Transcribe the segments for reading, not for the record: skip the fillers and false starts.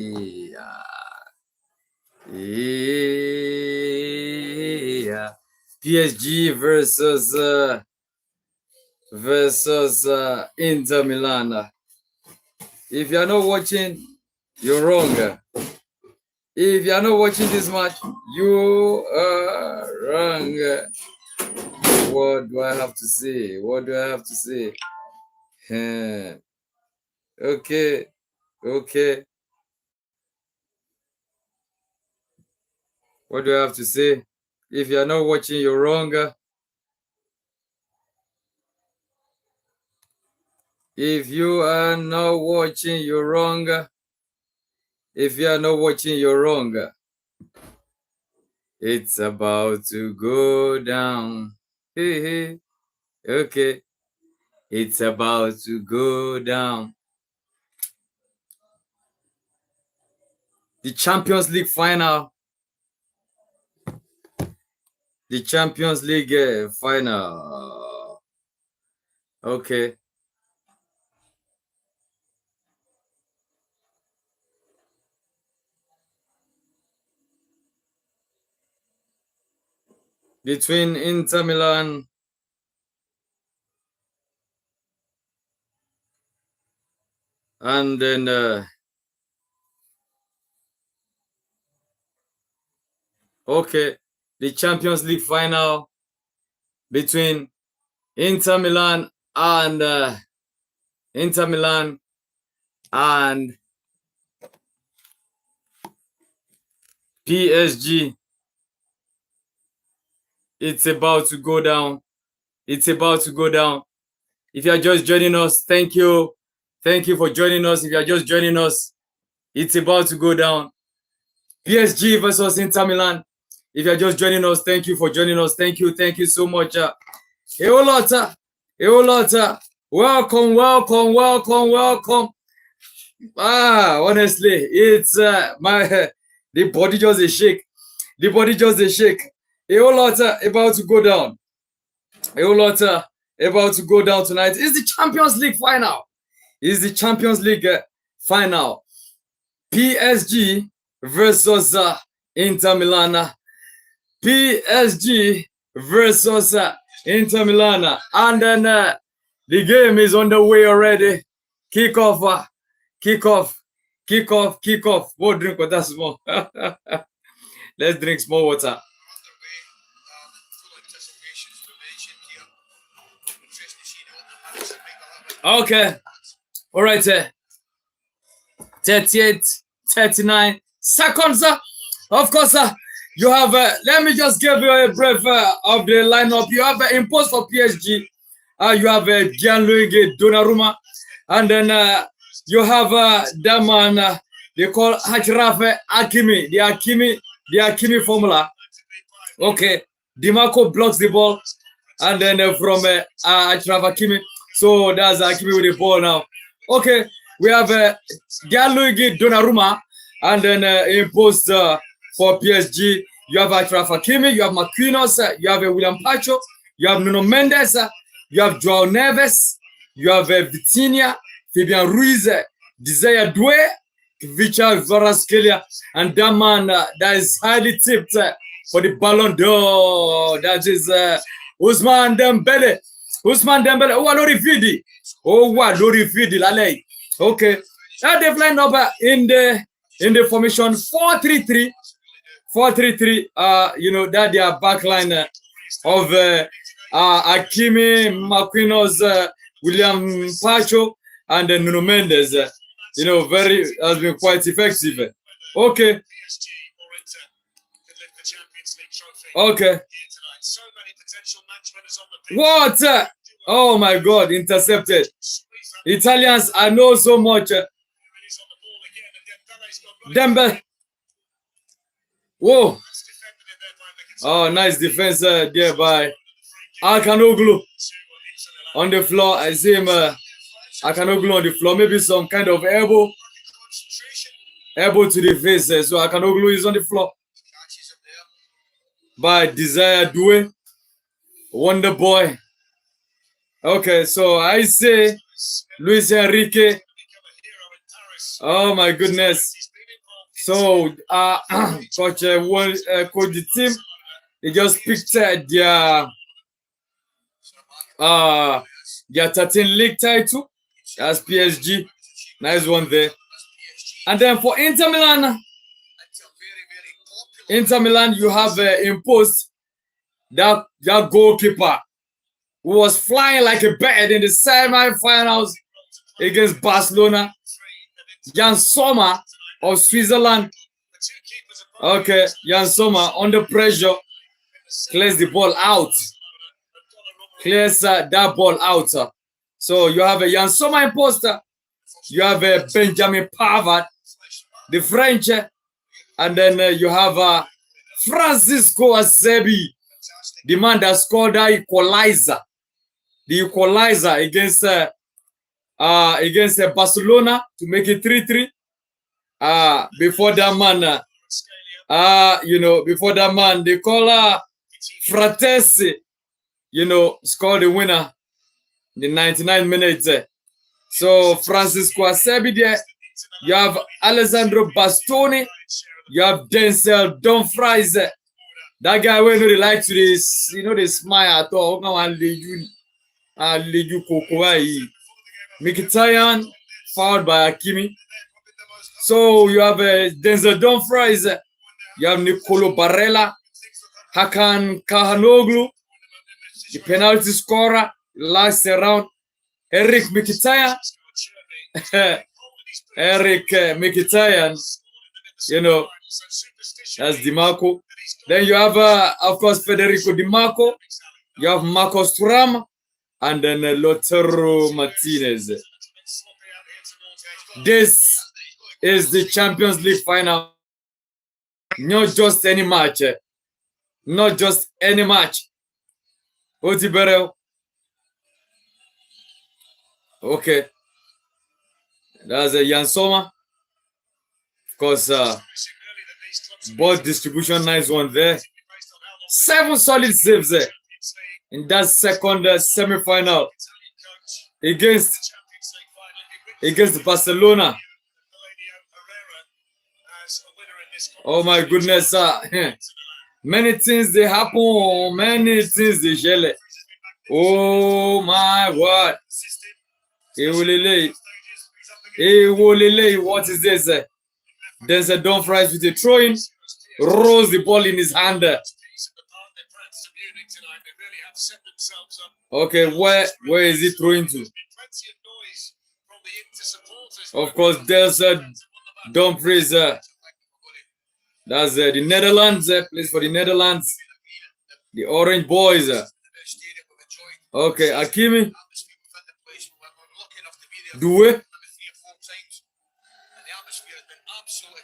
Yeah. Yeah. PSG versus Inter Milan. If you're not watching, you're wrong. If you're not watching this match, you are wrong. What do I have to say? What do I have to say? Okay. Okay. What do I have to say? If you're not watching, you're wrong. If you are not watching, you're wrong. If you are not watching, you're wrong. It's about to go down. Hey, hey. Okay. It's about to go down. The Champions League final. The Champions League final. Okay. Between Inter Milan and then okay, the Champions League final between Inter Milan and Inter Milan and PSG. It's about to go down. It's about to go down. If you are just joining us, thank you. Thank you for joining us. If you are just joining us, it's about to go down. PSG versus Inter Milan. If you are just joining us, thank you for joining us. Thank you. Thank you so much. Eolota. Welcome, welcome, welcome, welcome. Honestly, it's the body just a shake. The body just a shake. Eolota about to go down. Eolota about to go down tonight. It's the Champions League final. It's the Champions League final. PSG versus Inter Milan. PSG versus Inter Milan. And then the game is on the way already. Kick off. We'll drink with that small. Let's drink small water. Okay. All right. 38, 39 seconds. Of course, you have, let me just give you a brief of the lineup. You have imposed for PSG. You have Gianluigi Donnarumma. And then you have that man, they call Achraf Hakimi. The Hakimi formula. Okay. DiMarco blocks the ball. And then from Achraf Hakimi. So that's Hakimi with the ball now. Okay. We have Gianluigi Donnarumma. And then imposed for PSG. You have Achraf Hakimi. You have Marquinhos. You have William Pacho. You have Nuno Mendes. You have Joao Neves. You have Vitinha, Fabian Ruiz, Desire Doué, Vicha Kvaratskhelia, and that man that is highly tipped for the Ballon d'Or. That is Ousmane Dembele. Ousmane Dembele. Oh, Lorifidi. Oh, what Lorifidi, Lalei. Okay. Now they've lined up in the formation 4-3-3. 4-3-3. You know that they are backline of Hakimi, Marquinhos, William Pacho, and then Nuno Mendes. You know, has been quite effective. Okay. Okay. What? Oh my God! Intercepted. Italians, I know so much. Dembele. Whoa. Oh, nice defense there by Akanoglu. On the floor, I see him. Akanoglu on the floor. Maybe some kind of elbow to the face. So Akanoglu is on the floor. By Desire Doué. Wonder Boy. Okay, so I say Luis Enrique. Oh my goodness. So, coach, coach the team, they just picked their 13 league title. That's PSG. Nice one there. And then for Inter Milan, you have imposed that goalkeeper who was flying like a bird in the semi-finals against Barcelona. Jan Sommer of Switzerland. Okay, Jan Sommer under pressure clears the ball out. Clears that ball out. So you have a Jan Sommer imposter. You have a Benjamin Pavard, the French, and then you have Francisco Acerbi, the man that scored that equalizer, the equalizer against Barcelona to make it 3-3. Before that man, before that man, they call Fratesi, scored the winner in the 99 minutes. So Francisco Acerbi there. You have Alessandro Bastoni. You have Denzel Dumfries. That guy when they like to this, they smile at all. Mkhitaryan fouled by Hakimi. So you have Denzel Dumfries. You have Nicolo Barella, Hakan Kahanoglu, the penalty scorer, last round. Eric Mkhitaryan. Eric Mkhitaryan, that's DiMarco. Then you have, of course, Federico DiMarco. You have Marcos Thuram, and then Lautaro Martinez. This is the Champions League final. Not just any match. Not just any match. Otiberel. Okay. That's a Jan Sommer. Of course, ball distribution, nice one there. 7 solid saves in that second semi-final against Barcelona. Oh my goodness, many things they happen, many things they shell. Oh my word. What is this? Denzel Dumfries with a throw-in, rolls the ball in his hand. Okay, where is he throwing to? Of course, there's Dumfries. That's the Netherlands. Plays for the Netherlands. The Orange Boys. Okay, Hakimi. Doué.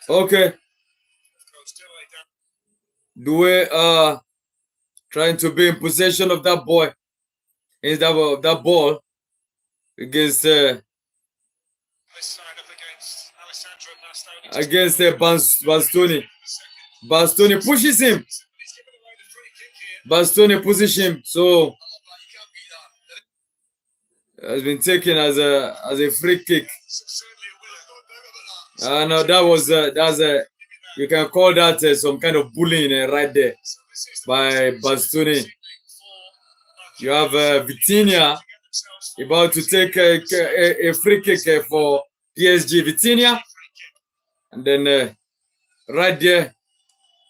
Okay. Doué trying to be in possession of that boy. Is that ball against Bastoni. Bastoni pushes him. Bastoni pushes him. So has been taken as a free kick. No, that's you can call that some kind of bullying right there by Bastoni. You have Vitinha about to take a free kick for PSG. Vitinha, and then right there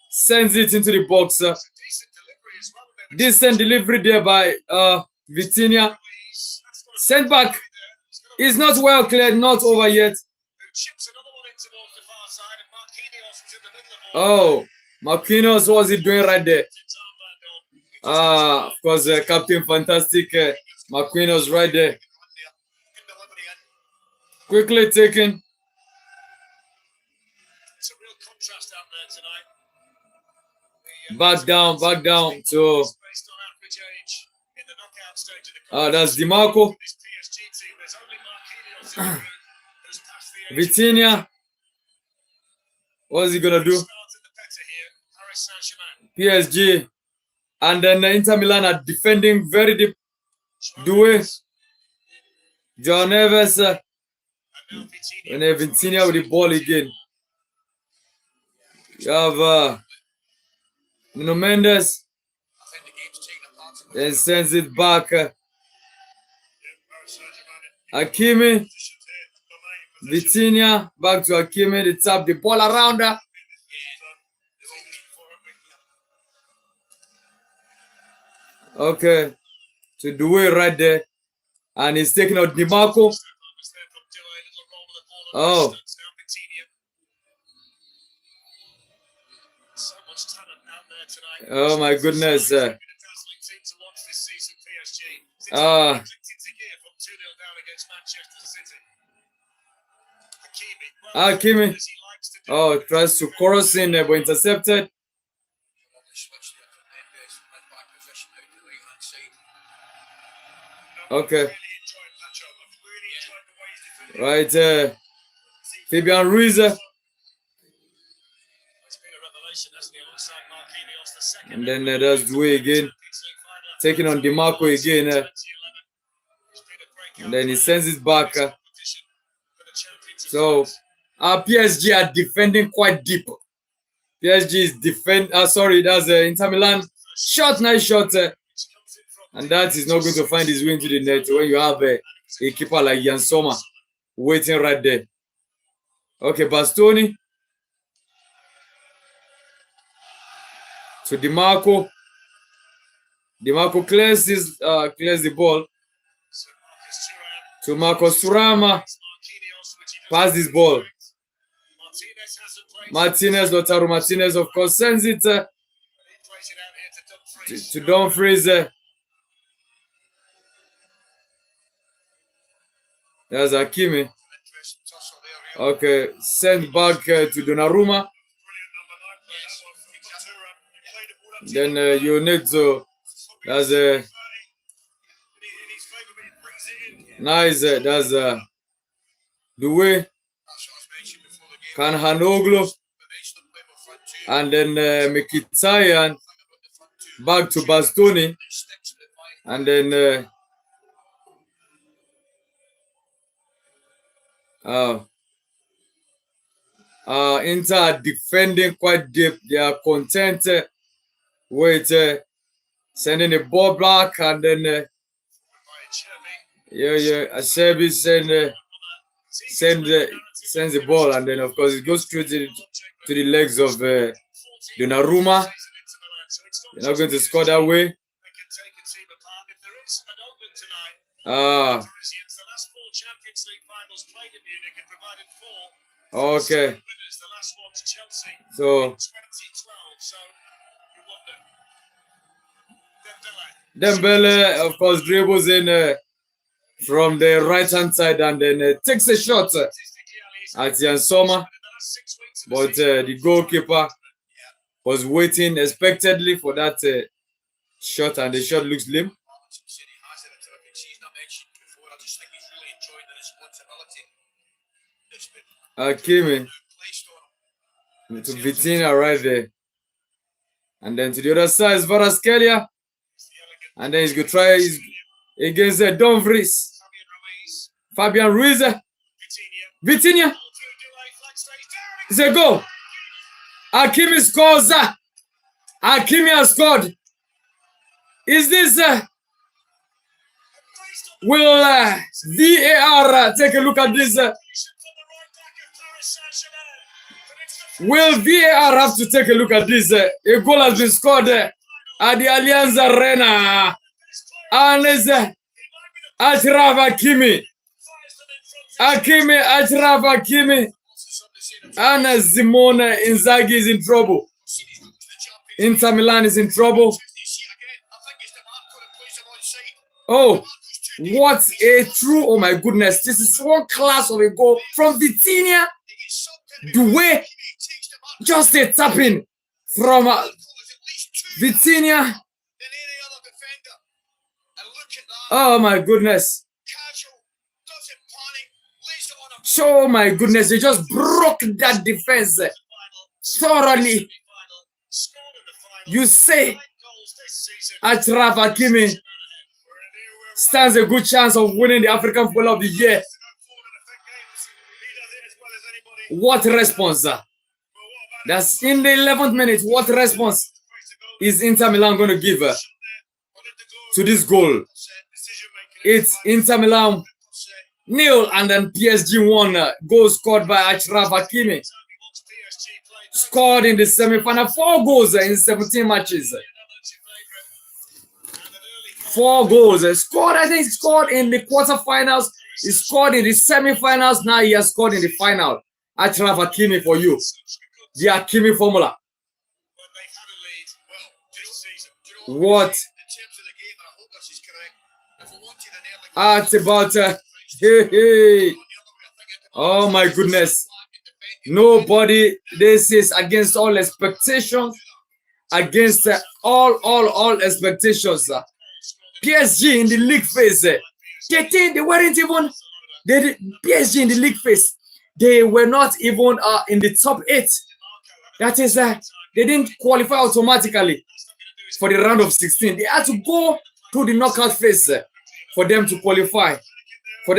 sends it into the box. Decent delivery there by Vitinha. Sent back. Is not well cleared, not over yet. Oh, Marquinhos, what's he doing right there? Of course, Captain Fantastic Marquinhos right there. Quickly taken. Back down to that's DiMarco. Vitinha. What's he gonna do? PSG. And then Inter Milan are defending very deep. Doué. John Neves. And Vitinha with the ball again. You have Nuno Mendes. Then sends it back. Hakimi. Vitinha. Back to Hakimi. They tap the ball around her. Okay. To do it right there. And he's taking out DiMarco. Oh. Oh my goodness. Hakimi. Oh, tries to cross in but intercepted. Okay. Right. Fabian Ruiz. And then that's Dewey again. Taking on DiMarco again. And then he sends it back. So our PSG are defending quite deep. PSG is sorry, that's Inter Milan. Shot, nice shot. And that is not going to find his way into the net when you have a keeper like Jan Sommer waiting right there. Okay, Bastoni. To DiMarco. DiMarco clears the ball. To Marcos Thuram. Pass this ball. Lautaro Martinez, of course, sends it to Dumfries. There's Hakimi. Okay, send back to Donnarumma. Then you need to. That's nice. That's the way. Kanhanoglu. And then Mkhitaryan back to Bastoni. And then Inter defending quite deep. They are content with sending the ball back, and then Acerbi sends the ball, and then of course it goes straight to the legs of Donnarumma. They're not going to score that way. Okay. So Dembele, of course, dribbles in from the right-hand side and then takes a shot at Jan Sommer. But the goalkeeper was waiting expectedly for that shot, and the shot looks limp. Hakimi to Vitinha right there. And then to the other side is Kvaratskhelia. And then he's going to try against Dumfries. Fabian Ruiz. Vitinha. It's a goal. Hakimi scores. Hakimi has scored. Is this... will VAR take a look at this? Will VAR have to take a look at this? A goal has been scored at the Allianz Arena. And it's Achraf Hakimi. Achraf Hakimi. And Simone Inzaghi is in trouble. Inter Milan is in trouble. Oh, what a true, oh my goodness. This is one class of a goal from Vitinha. The way, just a tapping from Vitinha. Oh my goodness. Oh my goodness, they just broke that defense thoroughly. You say Achraf Hakimi stands a good chance of winning the African Footballer of the Year. What response? That's in the 11th minute. What response is Inter Milan going to give to this goal? It's Inter Milan 0 and then PSG 1. Goal scored by Achraf Hakimi. Scored in the semi-final. 4 goals in 17 matches. 4 goals. Scored, I think, scored in the quarterfinals. He scored in the semi-finals. Now he has scored in the final. Achraf Hakimi for you. The Hakimi formula. What? It's about hey. Oh my goodness. Nobody, this is against all expectations. Against all expectations. PSG in the league phase. They weren't even PSG in the league phase. They were not even in the top 8. That is they didn't qualify automatically for the round of 16. They had to go to the knockout phase for them to qualify. For the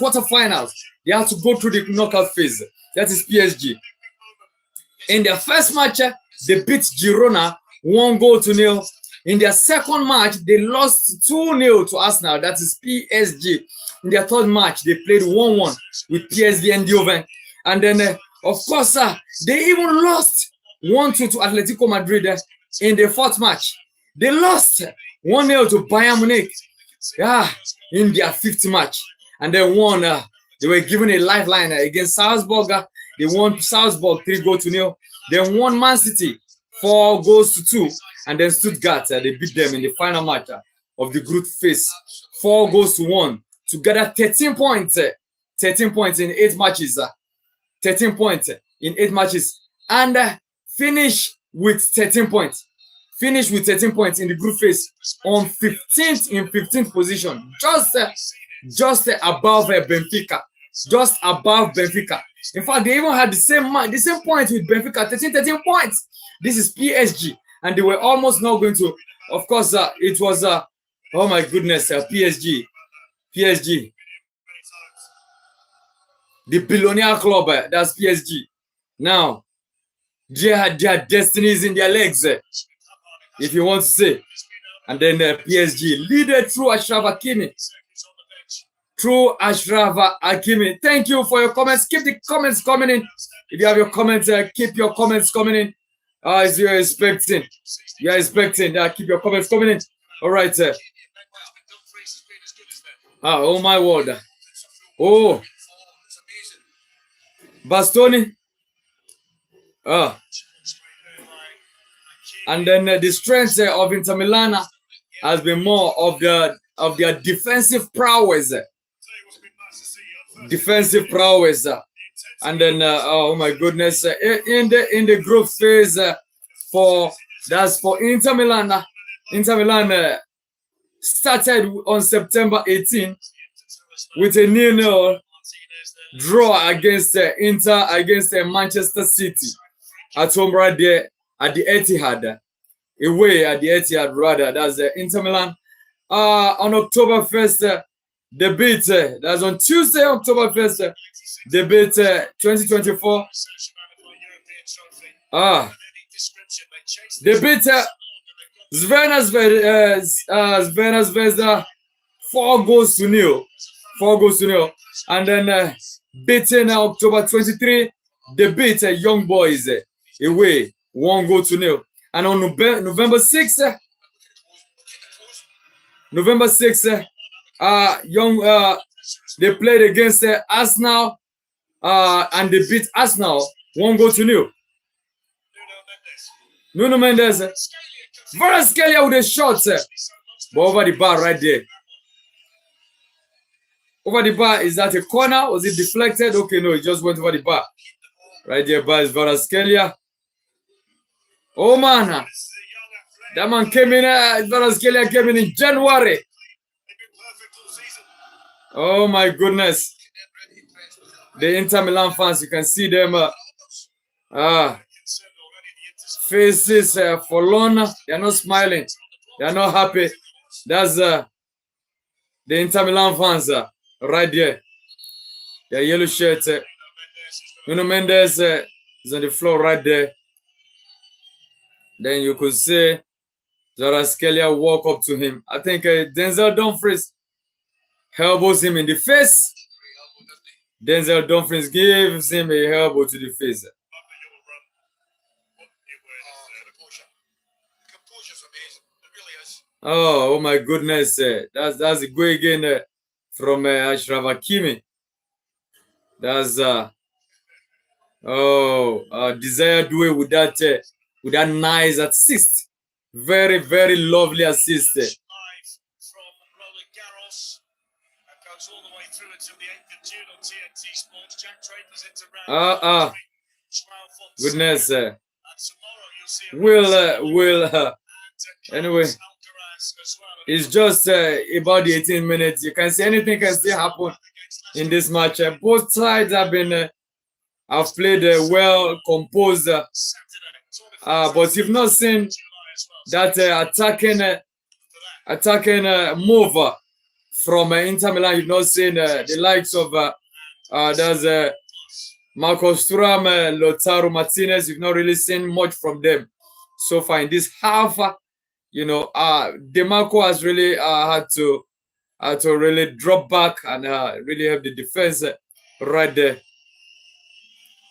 quarterfinals, they have to go through the knockout phase. That is PSG. In their first match, they beat Girona 1-0. In their second match, they lost 2-0 to Arsenal. That is PSG. In their third match, they played 1-1 with PSV Eindhoven. And then, of course, they even lost 1-2 to Atletico Madrid in the fourth match. They lost 1-0 to Bayern Munich in their fifth match. And then won. They were given a lifeline against Salzburg. They won Salzburg 3-0. Then won Man City 4-2. And then Stuttgart, they beat them in the final match of the group phase 4-1. Together 13 points. 13 points in 8 matches. 13 points in 8 matches. And finish with 13 points. Finish with 13 points in the group phase on 15th position. Just above Benfica. Just above Benfica. In fact, they even had the same points with Benfica. 13 points. This is PSG. And they were almost not going to. Of course, it was, oh my goodness, PSG. The billionaire club, that's PSG. Now, they had their destinies in their legs, if you want to say. And then PSG leaded through Achraf Hakimi. Thank you for your comments. Keep the comments coming in. If you have your comments, keep your comments coming in. As you're expecting. Keep your comments coming in. All right. Oh my word. Oh. Bastoni. And then the strength of Inter Milan has been more of their defensive prowess. And then oh my goodness, in the group phase for Inter Milan. Inter Milan started on September 18 with a 0-0 draw against Manchester City at home right there at the Etihad. Away at the Etihad rather. That's Inter Milan. On October 1st, they beat. That's on Tuesday, October 1st. They beat 2024. They beat Zvezda 4-0. 4-0. And then beaten October 23, they beat Young Boys away 1-0. And on November 6th, they played against Arsenal and they beat Arsenal 1-0. Nuno Mendes, Kvaratskhelia with a shot, but over the bar right there. Over the bar, is that a corner? Was it deflected? Okay, no, it just went over the bar. Right there, by Kvaratskhelia. Oh man, that man came in. Kvaratskhelia came in January. Oh my goodness, the Inter Milan fans, you can see them. Faces forlorn. They are not smiling. They are not happy. That's the Inter Milan fans right there. The yellow shirt. Nuno Mendes is on the floor right there. Then you could see Kvaratskhelia walk up to him. I think Denzel Dumfries elbows him in the face. Denzel Dumfries gives him a elbow to the face. Oh my goodness. That's a good again from Ashraf Hakimi. That's Desire Doué with that nice assist. Very, very lovely assist. Goodness. Anyway, it's just about the 18 minutes. You can see anything can still happen in this match. Both sides have been have played well, composed. But you've not seen that attacking move from Inter Milan. You've not seen the likes of there's Marcos Thuram, Lautaro Martinez. You've not really seen much from them so far in this half. DeMarco has really had to really drop back and really have the defense right there.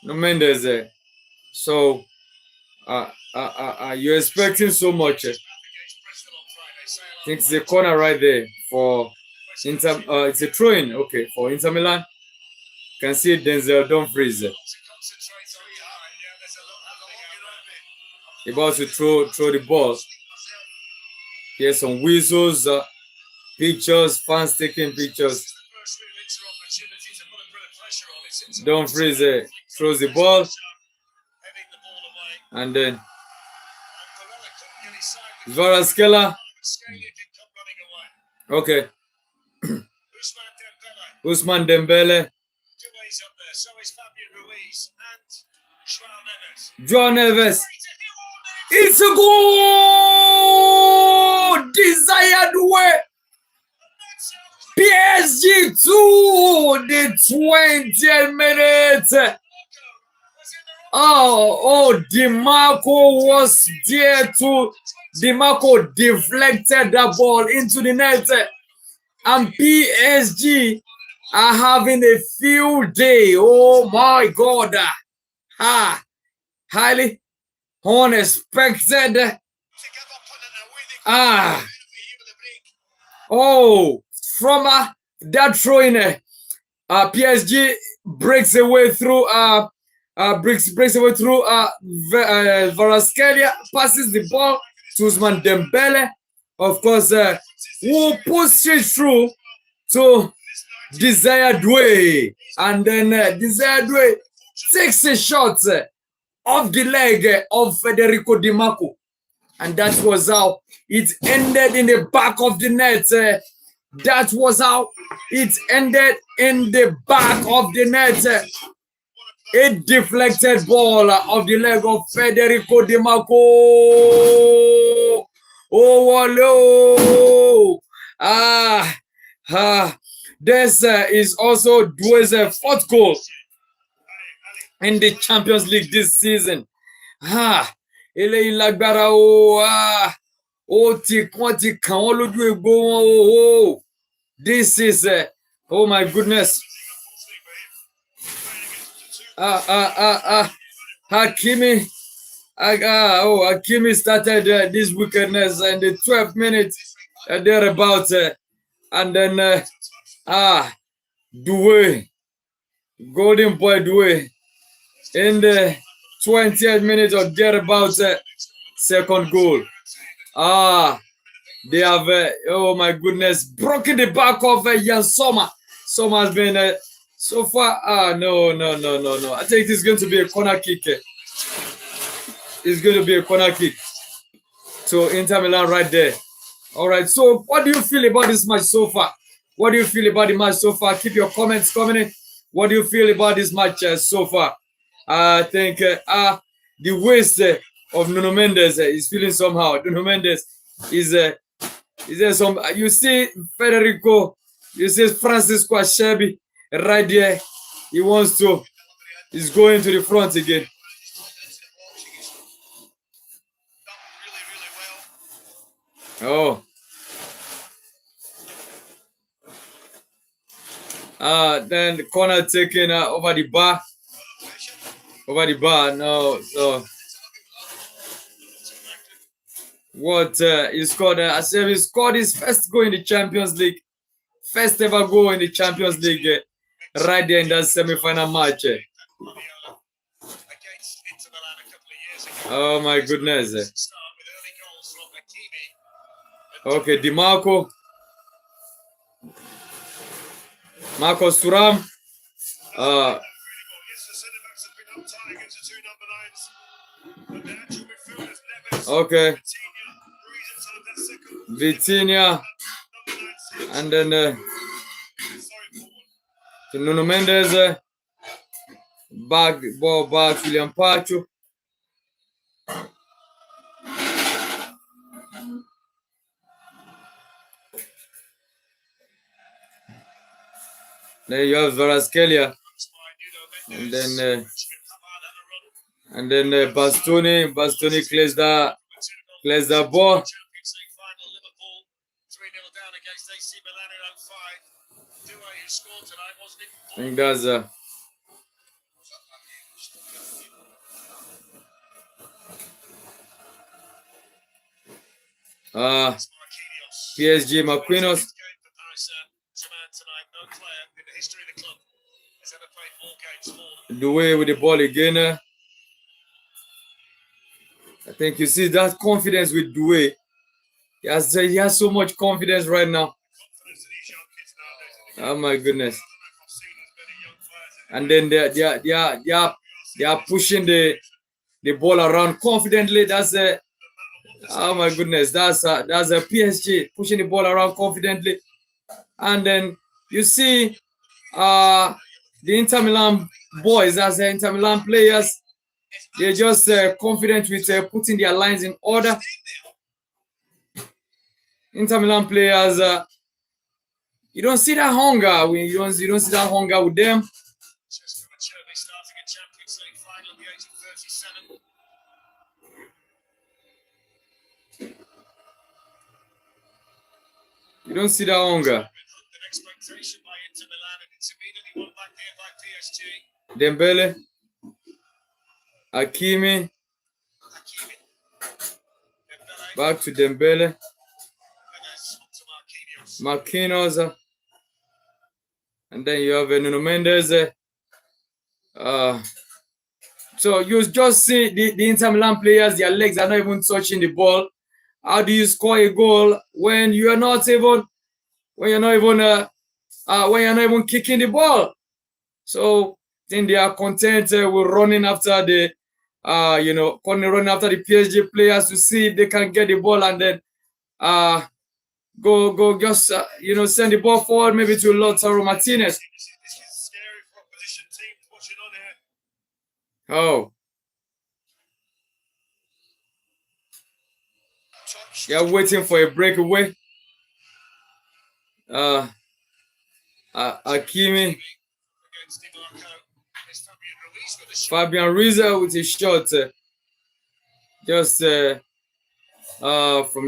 No Mendes. So you're expecting so much. I think it's a corner right there for Inter. It's a throw-in, okay, for Inter Milan. You can see Denzel Dumfries about to throw the ball. Here's some whistles, pictures, fans taking pictures. Dumfries throws the ball, and then Kvaratskhelia. Okay. Ousmane Dembele. Joao Neves. It's a goal! Desired way. PSG 2, the 20th minute. DeMarco was there too. DeMarco deflected the ball into the net. And PSG are having a field day. Oh my God. Highly unexpected. From that throw-in, PSG breaks away through Kvaratskhelia, passes the ball to Ousmane Dembele. Of course, who pushes through to Desire Doué, and then Desire Doué takes a shot off the leg of Federico Di Marco, and that was how it ended in the back of the net. That was how it ended in the back of the net. A deflected ball of the leg of Federico Di Marco. Oh, hello. This is also Doué's fourth goal in the Champions League this season. This is oh my goodness. Hakimi. Hakimi started this wickedness in the 12th minute thereabout, and then Doué, golden boy Doué, in the 20th minute or thereabout, second goal. They have oh my goodness, broken the back of Jan Sommer. Sommer has been so far. No. I think it's going to be a corner kick. It's going to be a corner kick to Inter Milan right there. All right. So, what do you feel about this match so far? What do you feel about the match so far? Keep your comments coming in. What do you feel about this match so far? I think the waist of Nuno Mendes is feeling somehow. Nuno Mendes is there some? You see Federico, you see Francisco Acerbi right there. He wants to. He's going to the front again. Oh. Then the corner taken over the bar. Over the bar. No. So what he scored? I said he scored his first goal in the Champions League. First ever goal in the Champions League. Right there in that semi-final match. Oh my goodness. Okay, DiMarco. Marcos Thuram. Okay. Vitinha. And then to Nuno Mendes. Ball back, William Pacho. Then you have Varaskelia. And then Bastoni clears the ball. I think that's PSG Marquinhos. Doué with the ball again. I think you see that confidence with Doué. He has so much confidence right now. Oh my goodness. And then they are pushing the ball around confidently. That's oh my goodness. That's a PSG pushing the ball around confidently. And then you see the Inter Milan boys, as the Inter Milan players, they're just confident with putting their lines in order. Inter Milan players, you don't see that hunger. You don't see that hunger with them. You don't see that hunger. Dembele, Hakimi, back to Dembele, Marquinhos, and then you have Nuno Mendes. So you just see the Inter Milan players, their legs are not even touching the ball. How do you score a goal when you're not even kicking the ball? So then they are content with running after the running after the PSG players to see if they can get the ball and then go just send the ball forward maybe to Lautaro Martinez. Oh. You're waiting for a breakaway. Hakimi. Fabian Ruiz with a shot just from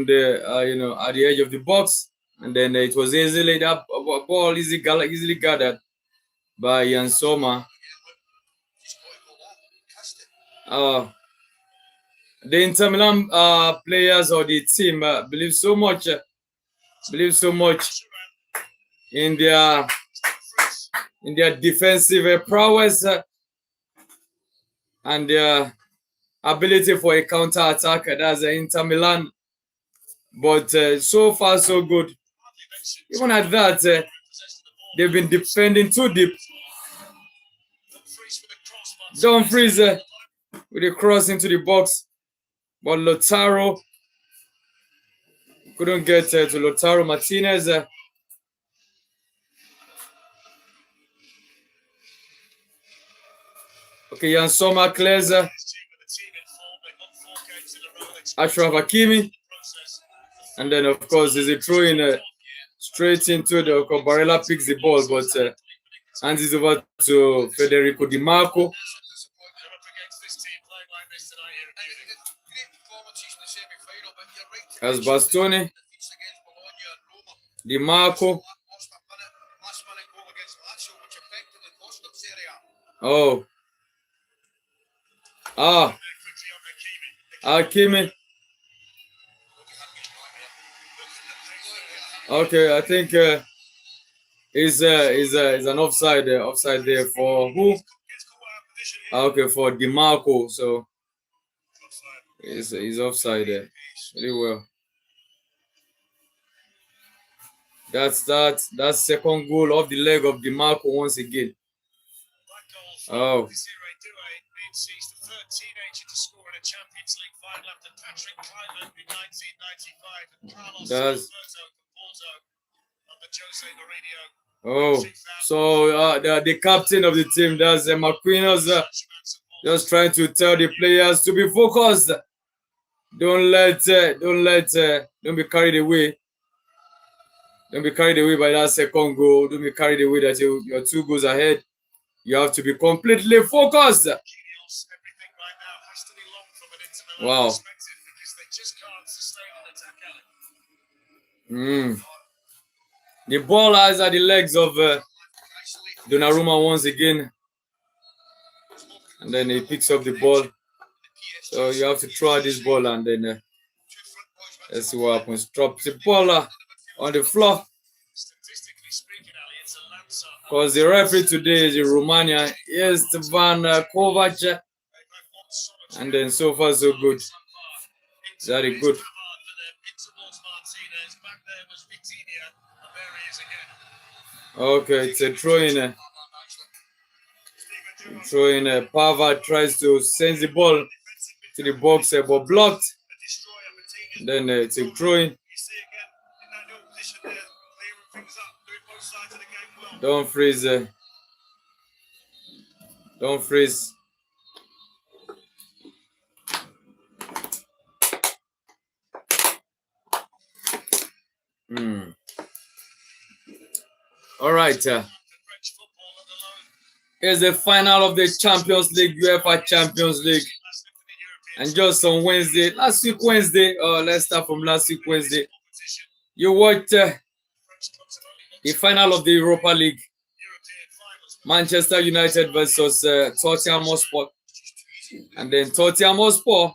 the at the edge of the box, and then it was easily that ball easily gathered by Jan Sommer. The Inter Milan players or the team believe so much in their defensive prowess and their ability for a counter attack. That's Inter Milan, but so far so good. Even at that, they've been defending too deep. Dumfries with a cross into the box, but Lautaro couldn't get to Lautaro Martinez. Okay, Jan Sommer clears Achraf Hakimi, and then of course there's a throw in straight into the Barella picks the ball, but Hands it over to Federico Di Marco. As Bastoni. Di Marco. Oh. Hakimi. Okay, I think is an offside there for who? Okay, for Di Marco. So he's offside there. Very well. That's second goal of the leg of Di Marco once again. Oh. That's so the captain of the team, that's Marquinhos, just trying to tell the players to be focused. Don't be carried away. Don't be carried away by that second goal. Don't be carried away that you're 2 goals ahead. You have to be completely focused. Wow. The ball is at the legs of Donnarumma once again. And then he picks up the ball. So you have to throw this ball and then let's see what happens. Drop the ball on the floor. Because the referee today is in Romania. Yes, Van Kovac. And then so far so good. Very good. Okay, it's a throw-in. Pavard tries to send the ball to the box, but blocked. Then it's a throw-in. Don't freeze. Don't freeze. All right. Here's the final of the Champions League, UEFA Champions League. And just on Wednesday, last week Wednesday, let's start from last week Wednesday. You watched the final of the Europa League. Manchester United versus Tottenham Hotspur. And then Tottenham Hotspur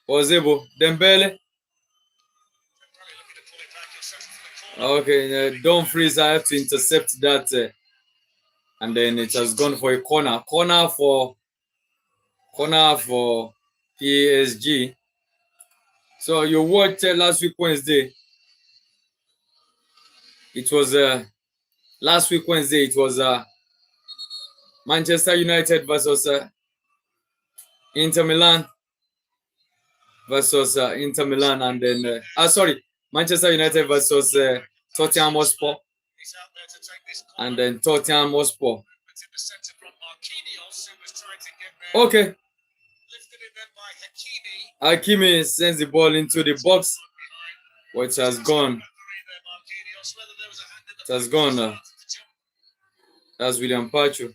was able. Dembele. Okay, don't freeze. I have to intercept that. And then it has gone for a corner. Corner for PSG. So you watched last week Wednesday. It was last week Wednesday. It was Manchester United versus Inter Milan and then Manchester United versus Tottenham Hotspur, and then Tottenham Hotspur. Okay. Hakimi sends the ball into the box, which has gone. It has gone. That's William Pacho.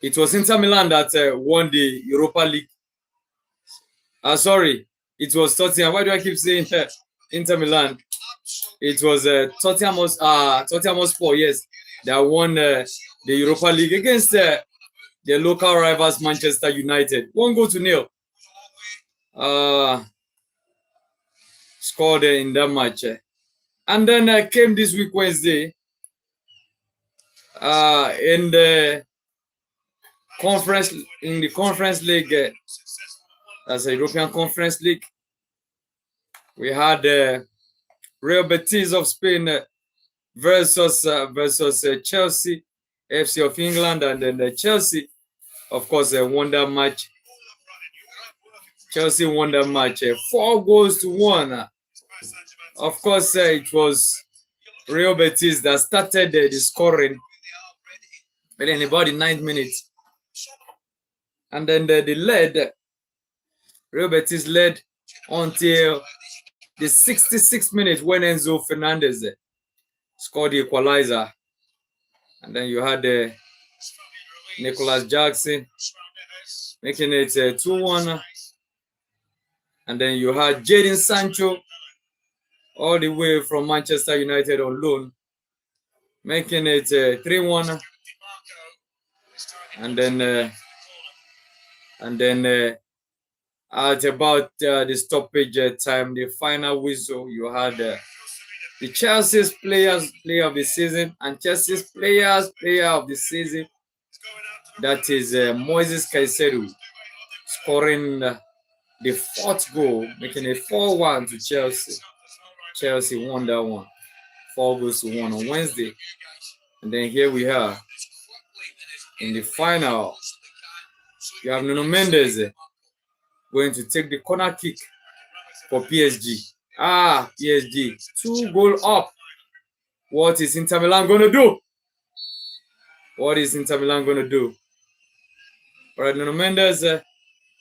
It was Inter Milan that won the Europa League. It was Tottenham. Why do I keep saying Inter Milan? It was Tottenham Hotspur, yes, that won the Europa League against the local rivals Manchester United. 1-0. Scored in that match. And then came this week Wednesday in the conference league, as a European Conference League. We had Real Betis of Spain versus Chelsea, FC of England, and then Chelsea, of course, won that match. Chelsea won that match 4-1. Of course, it was Real Betis that started the scoring, but in about the 9th minute, and then they led. Real Betis led until the 66th minute when Enzo Fernandez scored the equalizer. And then you had Nicholas Jackson making it 2-1. And then you had Jadon Sancho all the way from Manchester United on loan, making it 3-1. And then at about the stoppage time, the final whistle, you had the Chelsea's player of the season and Chelsea's player of the season. That is Moises Caicedo scoring the 4th goal, making it 4-1 to Chelsea. Chelsea won that one, 4-1 on Wednesday. And then here we are in the final. You have Nuno Mendes going to take the corner kick for PSG. PSG 2-goal up. What is Inter Milan going to do? What is Inter Milan going to do? All right, Nuno Mendes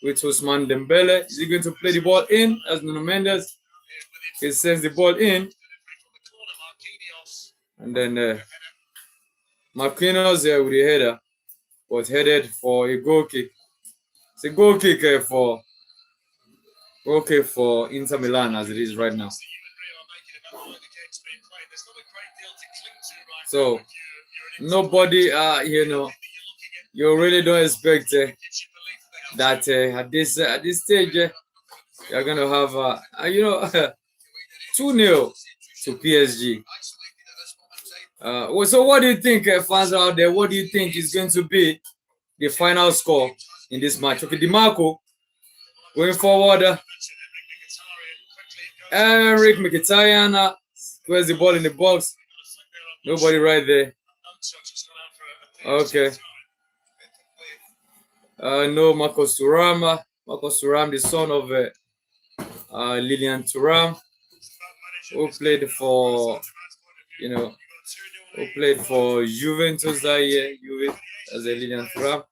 with Ousmane Dembele. Is he going to play the ball in as Nuno Mendes? He sends the ball in. And then Marquinhos with the header was headed for a goal kick. It's a goal kick for Inter Milan as it is right now. So nobody, you really don't expect that at this stage you're gonna have 2-0 to PSG. So what do you think, fans out there? What do you think is going to be the final score in this match? Okay, DiMarco going forward. Eric Mkhitaryan squares the ball in the box. Nobody right there. Okay. No, Marcos Thuram. Marcos Thuram, the son of Lilian Thuram, who played for, who played for Juventus that year. Juve as a Lilian Thuram.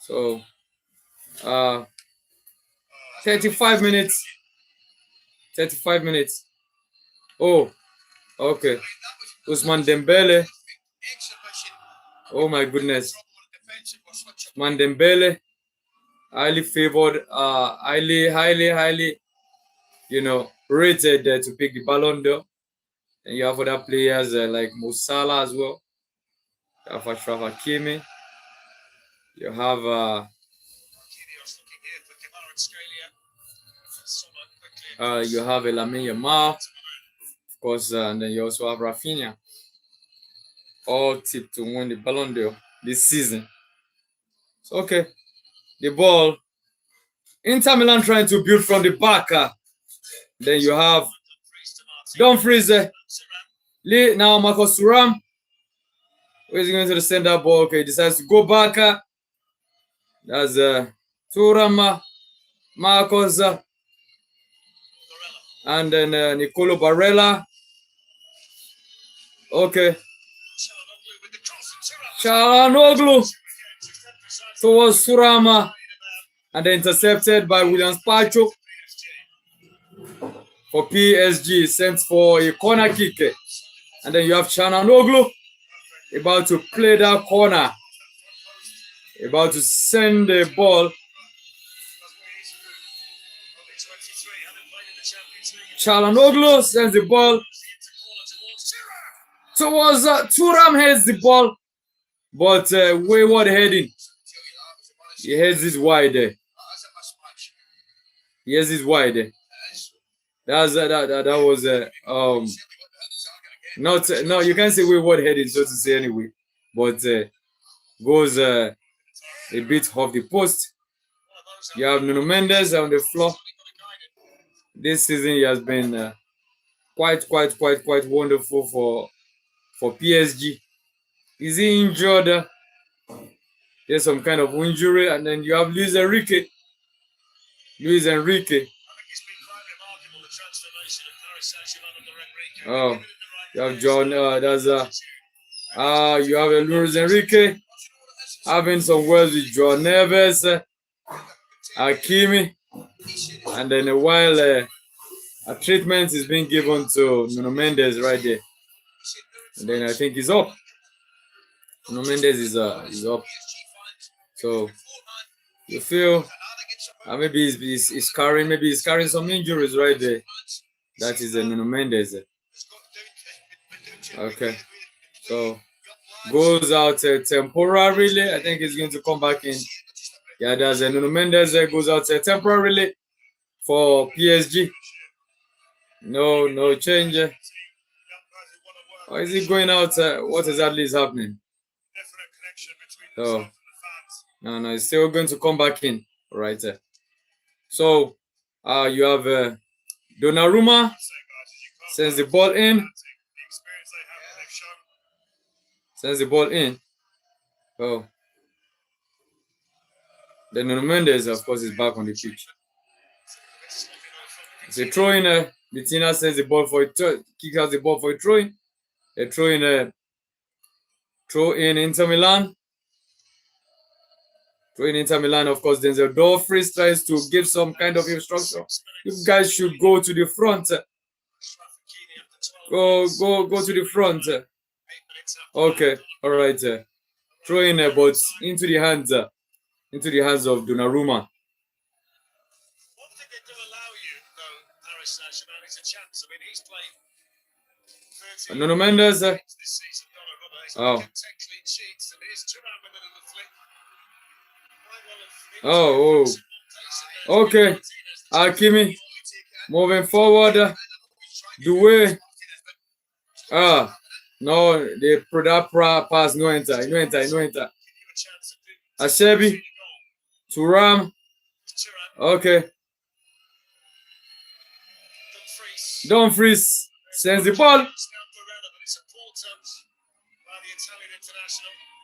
So 35 minutes. 35 minutes. Oh, okay. Ousmane Dembele. Oh my goodness. Ousmane Dembele, highly favored, highly, rated to pick the Ballon d'Or. And you have other players like Mo Salah as well. You have Achraf Hakimi. You have Lamine Yamal, of course, and then you also have Rafinha, all tipped to win the Ballon d'Or this season. So, okay, the ball, Inter Milan trying to build from the back. Then you have Dumfries, now Marcos Thuram. Where is he going to the center ball? Okay, he decides to go back. That's Thuram, Marcos, and then Nicolo Barella. Okay. Çalhanoğlu towards Thuram, and then intercepted by Williams Pacho for PSG, sent for a corner kick. And then you have Çalhanoğlu about to play that corner, about to send the ball. Çalhanoğlu sends the ball towards Thuram, heads the ball, but wayward heading. He heads it wide there. He heads it wide there. That was no, you can't say wayward heading, so to say anyway, but goes a bit off the post. You have Nuno Mendes on the floor. This season he has been quite wonderful for PSG. Is he injured? There's some kind of injury, and then you have Luis Enrique. Oh, you have John. You have Luis Enrique having some words with Joao Neves, Hakimi, and then while a treatment is being given to Nuno Mendes right there. And then I think he's up. Nuno Mendes is up. So you feel maybe he's carrying some injuries right there. That is Nuno Mendes. Okay. So goes out temporarily. I think he's going to come back in. Yeah, there's Nuno Mendes goes out temporarily for PSG. No change. Or is he going out? What exactly is happening? Oh, no, he's still going to come back in. Right. So, you have Donnarumma sends the ball in. Sends the ball in. Oh. Then Nuno Mendes, of course, is back on the pitch. It's a throw in. Vitinha sends the ball for a kick out the ball for a throw in. A throw in Inter Milan. Throw in Inter Milan, of course. Then the Dumfries tries to give some kind of instruction. You guys should go to the front. Go to the front. Okay, all right. Throw in, but into the hands of Donnarumma. Nuno Mendes. Oh. Oh. Okay. Hakimi moving forward. Doué. No, that pass no enter. Acerbi. Thuram. Okay. Dumfries sends the ball.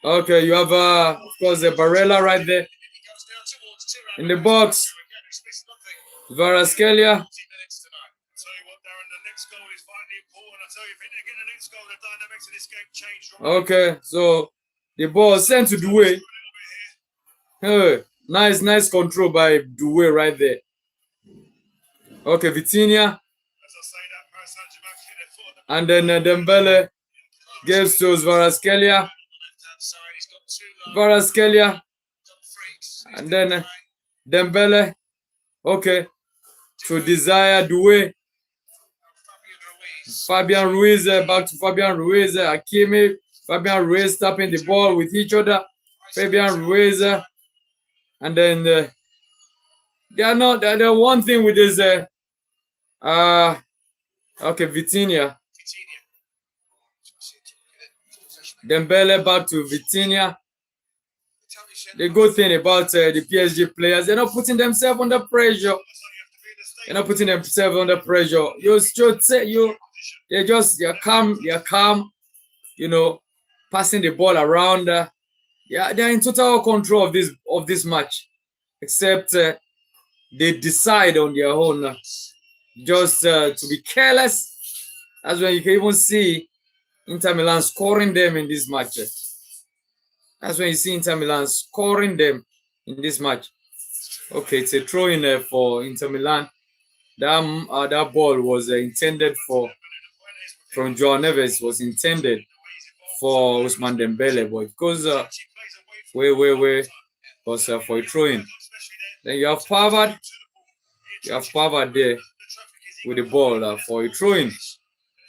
Okay, you have of course the Barella right there in the box. Kvaratskhelia. Okay, so the ball sent to Doué. Hey, nice control by Doué right there. Okay, Vitinha. And then Dembele gives to Kvaratskhelia. And then Dembele. Okay. To Desire Doué. Fabian Ruiz, back to Fabian Ruiz. Hakimi. Fabian Ruiz tapping the ball with each other. Fabian Ruiz. And then the one thing with this okay, Vitinha. Dembele back to Vitinha. The good thing about the PSG players, they're not putting themselves under pressure. You're calm, passing the ball around. They're in total control of this match. Except they decide on their own just to be careless. That's when you can even see Inter Milan scoring them in this match. That's when you see Inter Milan scoring them in this match. Okay, it's a throw in for Inter Milan. That ball was intended from Joao Neves, was intended for Ousmane Dembele, but it goes way was for a throw in. Then you have Pavard. There with the ball for a throw in.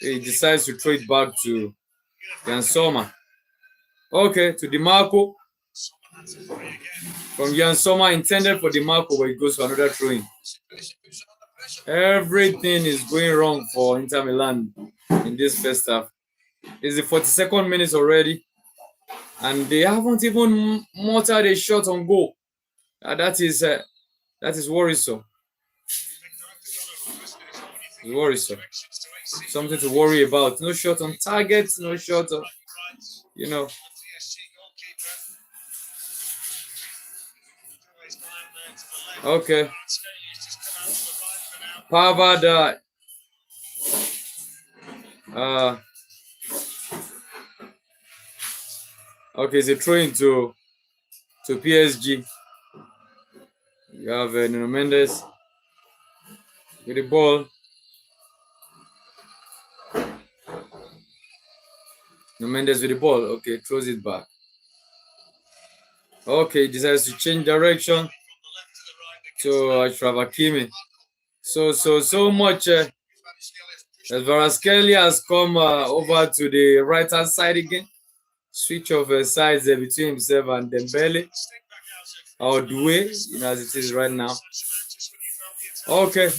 He decides to throw it back to Jan Sommer. Okay, to DiMarco. From Jan Sommer, intended for DiMarco, but it goes for another throw in. Everything is going wrong for Inter Milan in this first half. It's the 42nd minute already, and they haven't even mortared a shot on goal. That is worrisome. It's worrisome. Something to worry about. No shot on target. No shot on, Okay. Pavard. Okay, it's a throw into to PSG. You have Nuno Mendes with the ball. Nuno Mendes with the ball. Okay, throws it back. Okay, decides to change direction to Achraf Hakimi. So much. Kvaratskhelia has come over to the right hand side again. Switch of sides between himself and Dembele. Or Doué, as it is right now. Okay.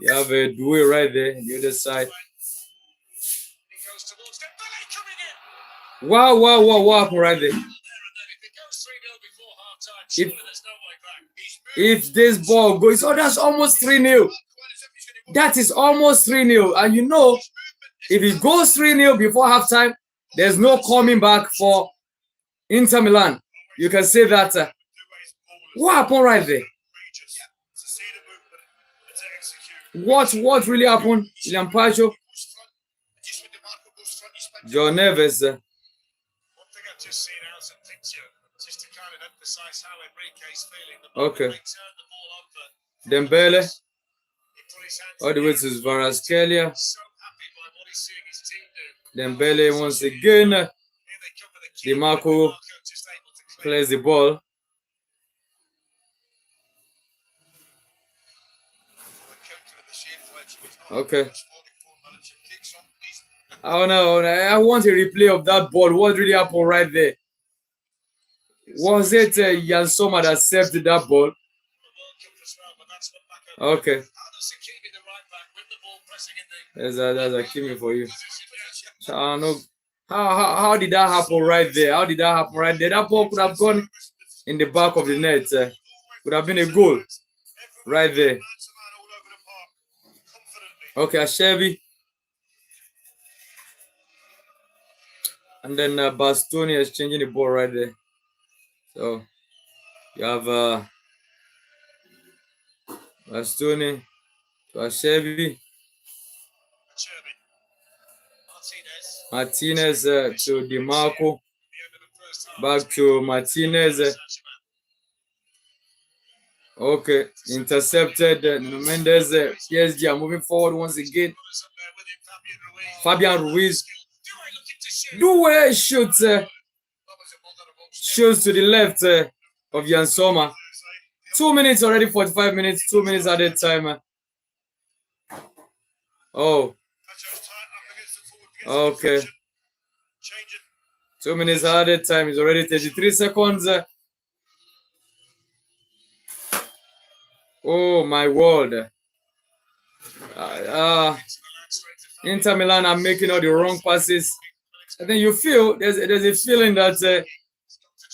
You have a Doué right there, the other side. Wow, what happened right there? If this ball goes, oh, that's almost 3-0. That is almost 3-0. And you know, if it goes 3-0 before halftime, there's no coming back for Inter Milan. You can say that. What happened right there? What really happened? William Pacho, John Neves. Okay. Dembele. All the way to Kvaratskhelia. Dembele once again. DiMarco plays the ball. Okay. Oh no, I want a replay of that ball. What really happened right there? Was it Jan Sommer that saved that ball? Okay. That's a Kimi for you. So I don't know. How did that happen right there? How did that happen right there? That ball could have gone in the back of the net. Could have been a goal right there. Okay, Achevi. And then Bastoni is changing the ball right there. So you have Bastoni to Achevi. Martinez to DiMarco. Back to Martinez. Okay, intercepted. Nuno Mendes. PSG are moving forward once again. Fabian Ruiz. Doué shoots to the left of Jan Sommer. 2 minutes already, 45 minutes. 2 minutes at that time. Oh. Okay. 2 minutes at that time. It's already 33 seconds. Oh my word. Inter Milan are making all the wrong passes. I think you feel there's a feeling that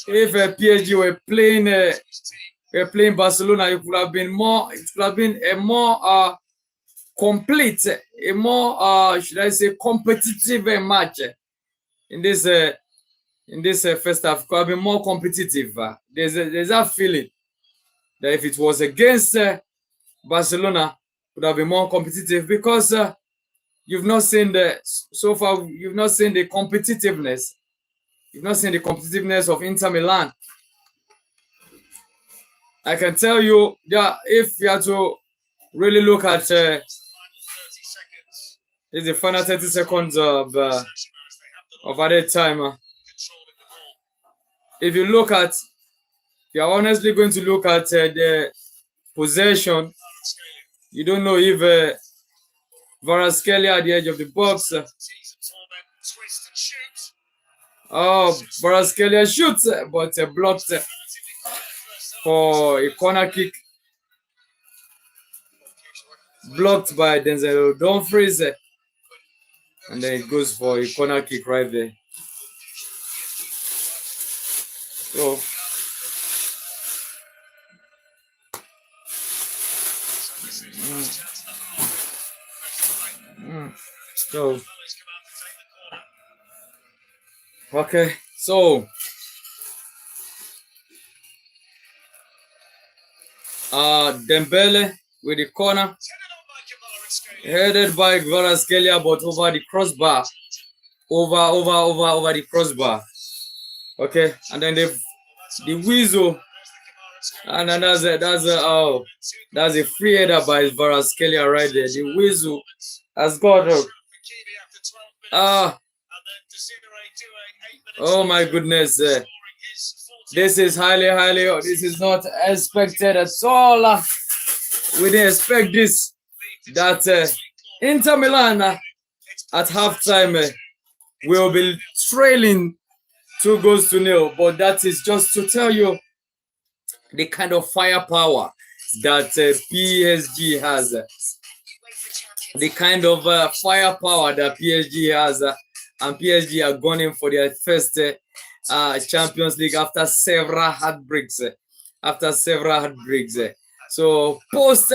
if PSG were playing Barcelona, it could have been a more complete, a more should I say competitive match in this first half. Could have been more competitive. There's that feeling that if it was against Barcelona, it would have been more competitive because you've not seen so far. You've not seen the competitiveness. You've not seen the competitiveness of Inter Milan. I can tell you that if you have to really look at it's the final 30 seconds of added time. If you're honestly going to look at the possession, you don't know if Kvaratskhelia at the edge of the box. Kvaratskhelia shoots, but blocked for a corner kick. Blocked by Denzel Dumfries. And then it goes for a corner kick right there. So, okay, so Dembele with the corner, headed by Kvaratskhelia, but over the crossbar, over the crossbar. Okay, and then they've The Weasel. And then that's a free header by Varaskelia right there. The Weasel has got oh my goodness. This is highly, this is not expected at all. We didn't expect this. That Inter Milan at halftime will be trailing 2-0, but that is just to tell you the kind of firepower that PSG has. The kind of firepower that PSG has, and PSG are going for their first Champions League after several heartbreaks. So post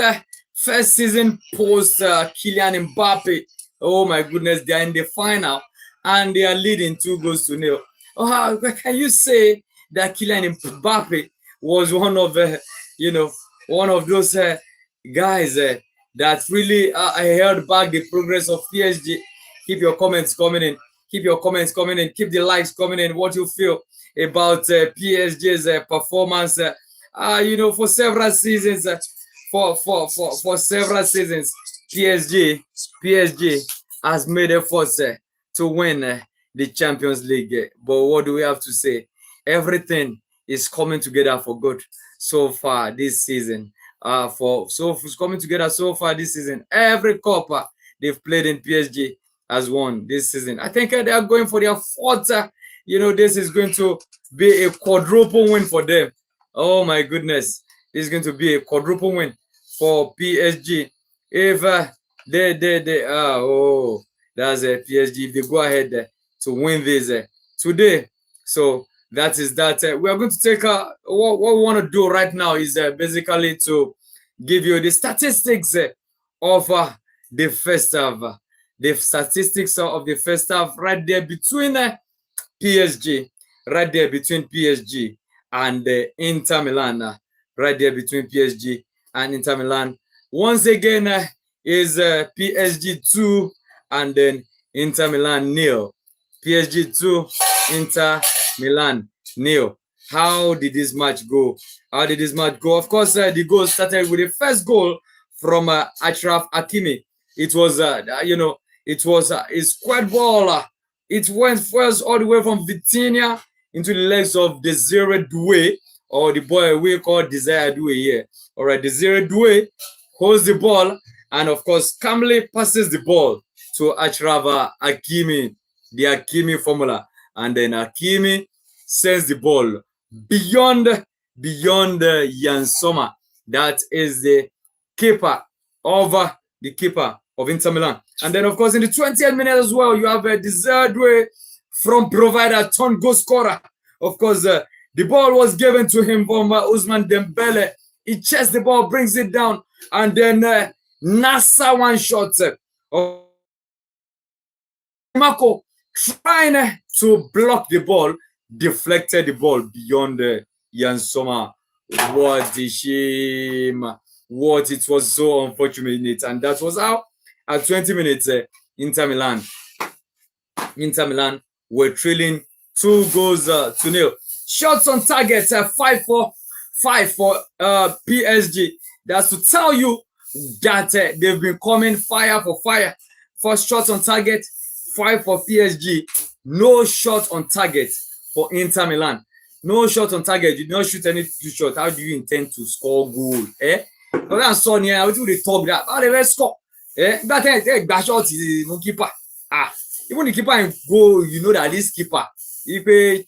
first season, post Kylian Mbappe, oh my goodness, they are in the final and they are leading 2-0. Oh, how can you say that Kylian Mbappe was one of those guys that really held back the progress of PSG? Keep your comments coming in. Keep the likes coming in. What you feel about PSG's performance? For several seasons. For several seasons, PSG has made efforts to win the Champions League. But what do we have to say? Everything is coming together for good so far this season. It's coming together so far this season. Every cup they've played in PSG has won this season. I think they are going for their fourth. This is going to be a quadruple win for them. Oh my goodness. This is going to be a quadruple win for PSG. If that's a PSG. If they go ahead to win this today. So that is that. We are going to take what we want to do right now is basically to give you the statistics of the first half. The statistics of the first half right there between PSG, right there between PSG and Inter Milan, right there between PSG and Inter Milan. Once again, is PSG 2 and then Inter Milan 0. PSG 2, Inter Milan 0. How did this match go? Of course, the goal started with the first goal from Achraf Hakimi. It was, it was a square ball. It went first all the way from Vitinha into the legs of Desire Doué, or the boy we call Desire Doué here. All right, Desire Doué holds the ball and, of course, calmly passes the ball to Achraf Hakimi, the Hakimi formula. And then Hakimi sends the ball beyond Jan Sommer. That is the keeper of Inter Milan. And then, of course, in the 20th minute as well, you have a Desire Doué from provider, turn goal scorer. Of course, the ball was given to him from Ousmane Dembele. He chests the ball, brings it down, and then Nasa one shot. Marco trying to block the ball, deflected the ball beyond Jan Sommer. What a shame. It was so unfortunate. And that was how, at 20 minutes, Inter Milan were trailing 2-0. Shots on target, 5 for PSG. That's to tell you that they've been coming fire for fire. First shots on target, 5 for PSG. No shot on target for Inter Milan. No shot on target. You did not shoot any two shots. How do you intend to score goal? But that's so near. How do they talk that? How they score? That shot is no keeper. Even the keeper in goal, you know that this keeper, if the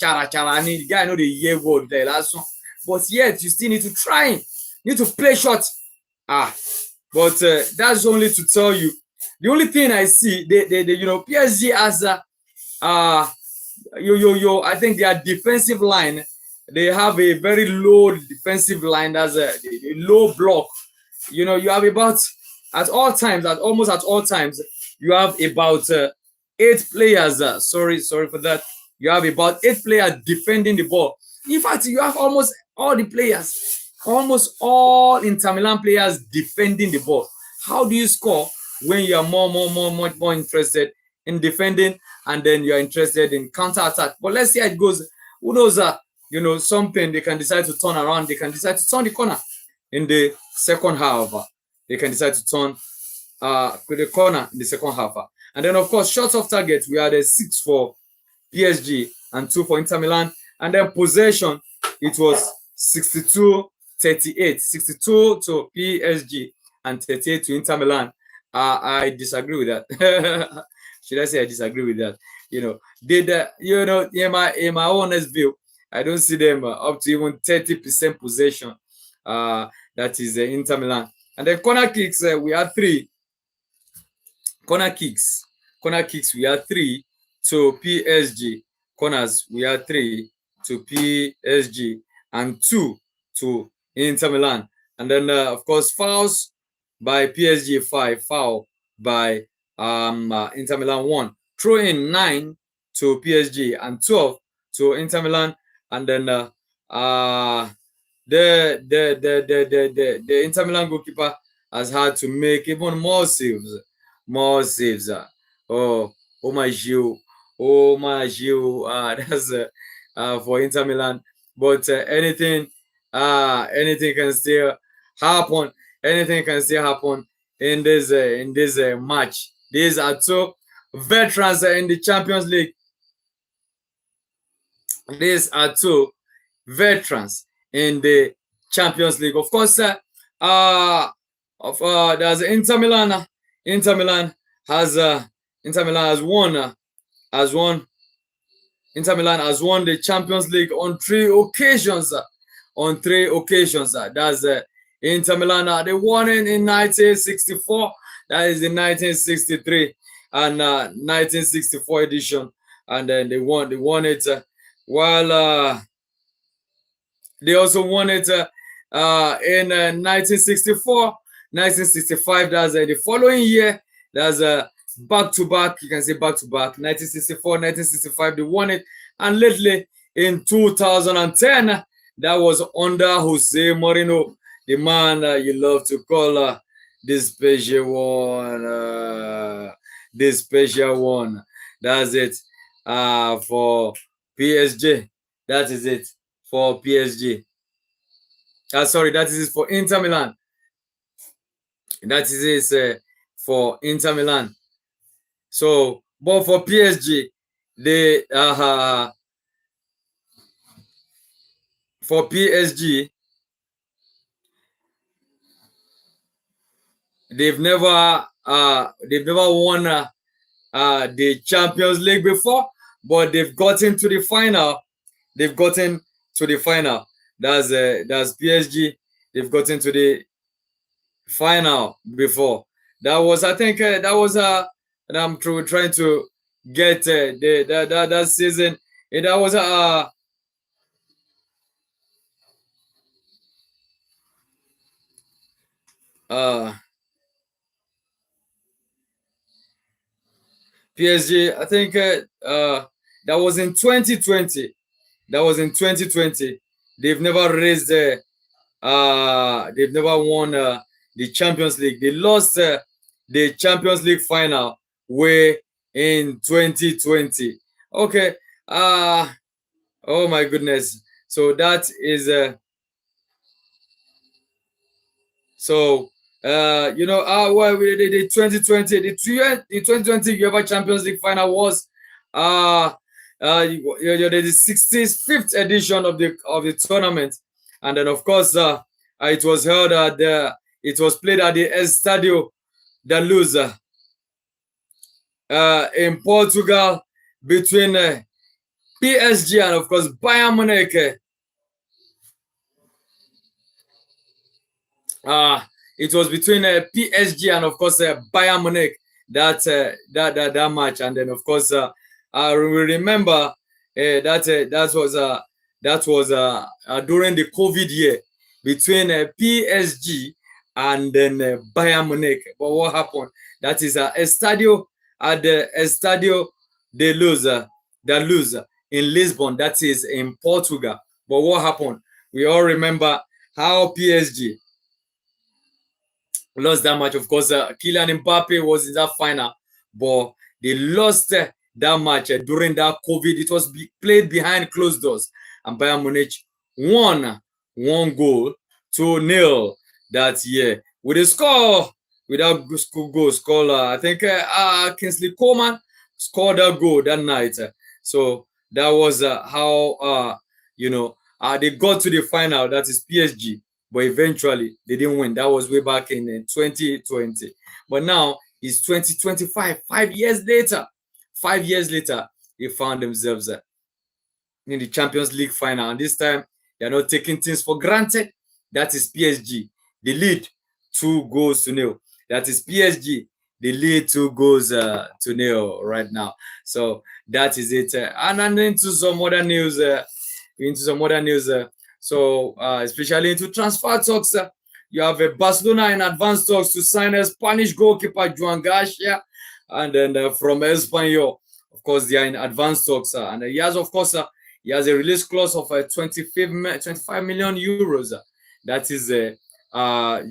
guy know the year word there last one. But yet you still need to try. You need to play shots. But that's only to tell you. The only thing I see, PSG has I think their defensive line, they have a very low defensive line. That's a low block. You have about almost at all times, you have about 8 players. Sorry for that. You have about 8 players defending the ball. In fact, you have almost all Inter Milan players defending the ball. How do you score when you are much more interested in defending and then you are interested in counter attack? But let's see how it goes. Who knows? something, they can decide to turn around. They can decide to turn the corner in the second half. They can decide to turn the corner in the second half. And then, of course, shots off target, we had a 6 for PSG and 2 for Inter Milan. And then possession, it was 62-38, 62 to PSG and 38 to Inter Milan. I disagree with that. Should I say I disagree with that? In my honest view, I don't see them up to even 30% possession. That is Inter Milan. And then corner kicks, we had 3. Corner kicks, we had 3 to PSG. Corners, we had 3 to PSG and 2 to Inter Milan. And then, of course, fouls by PSG, 5. Foul by Inter Milan, 1. Throw in 9 to PSG and 12 to Inter Milan. And then the Inter Milan goalkeeper has had to make even more saves. Oh my Gio. That's for Inter Milan. But anything can still happen. Anything can still happen in this match. These are 2 veterans in the Champions League. These are 2 veterans in the Champions League. Of course, there's Inter Milan. Inter Milan has won. Inter Milan has won the Champions League on 3 occasions. That's Inter Milan. They won it in 1964. That is the 1963 and 1964 edition. And then they won it while they also won it in 1964, 1965. That's the following year. That's back-to-back. You can say back-to-back. 1964, 1965, they won it. And lately, in 2010, that was under Jose Mourinho, the man you love to call this special one. This special one. That's it for PSG. That is it for PSG. Sorry, that is it for Inter Milan. That is it for Inter Milan. So, but for PSG, they for PSG, they've never won the Champions League before, but they've gotten to the final. They've gotten to the final. That's PSG. They've gotten to the final before. That was, I think, that was and I'm trying to get that season. That was PSG. I think that was in 2020. That was in 2020. They've never raised they've never won the Champions League. They lost the Champions League final way in 2020. Okay. Oh my goodness. So that is well, the 2020 the 2020 UEFA Champions League final was the 65th edition of the tournament, and then of course it was held it was played at the Estadio da Luz in Portugal between PSG and of course Bayern Munich. It was between PSG and of course Bayern Munich that match, and then of course I remember that was during the COVID year between PSG and then Bayern Munich. But what happened? That is Estadio at the Estadio da Luz in Lisbon. That is in Portugal. But what happened? We all remember how PSG lost that match. Of course, Kylian Mbappe was in that final, but they lost that match during that COVID. It was played behind closed doors, and Bayern Munich won 1-0 that year. With a score, without goal scorer, I think Kingsley Coman scored that goal that night. So that was how they got to the final. That is PSG, but eventually they didn't win. That was way back in 2020. But now it's 2025. 5 years later, 5 years later, they found themselves in the Champions League final. And this time, they are not taking things for granted. That is PSG. They lead 2-0. That is PSG. They lead 2-0 right now. So that is it. And then into some other news. So especially into transfer talks. You have Barcelona in advanced talks to sign a Spanish goalkeeper Joan Garcia, and then from Espanyol, of course, they are in advanced talks. And he has, of course, he has a release clause of 25 million euros. That is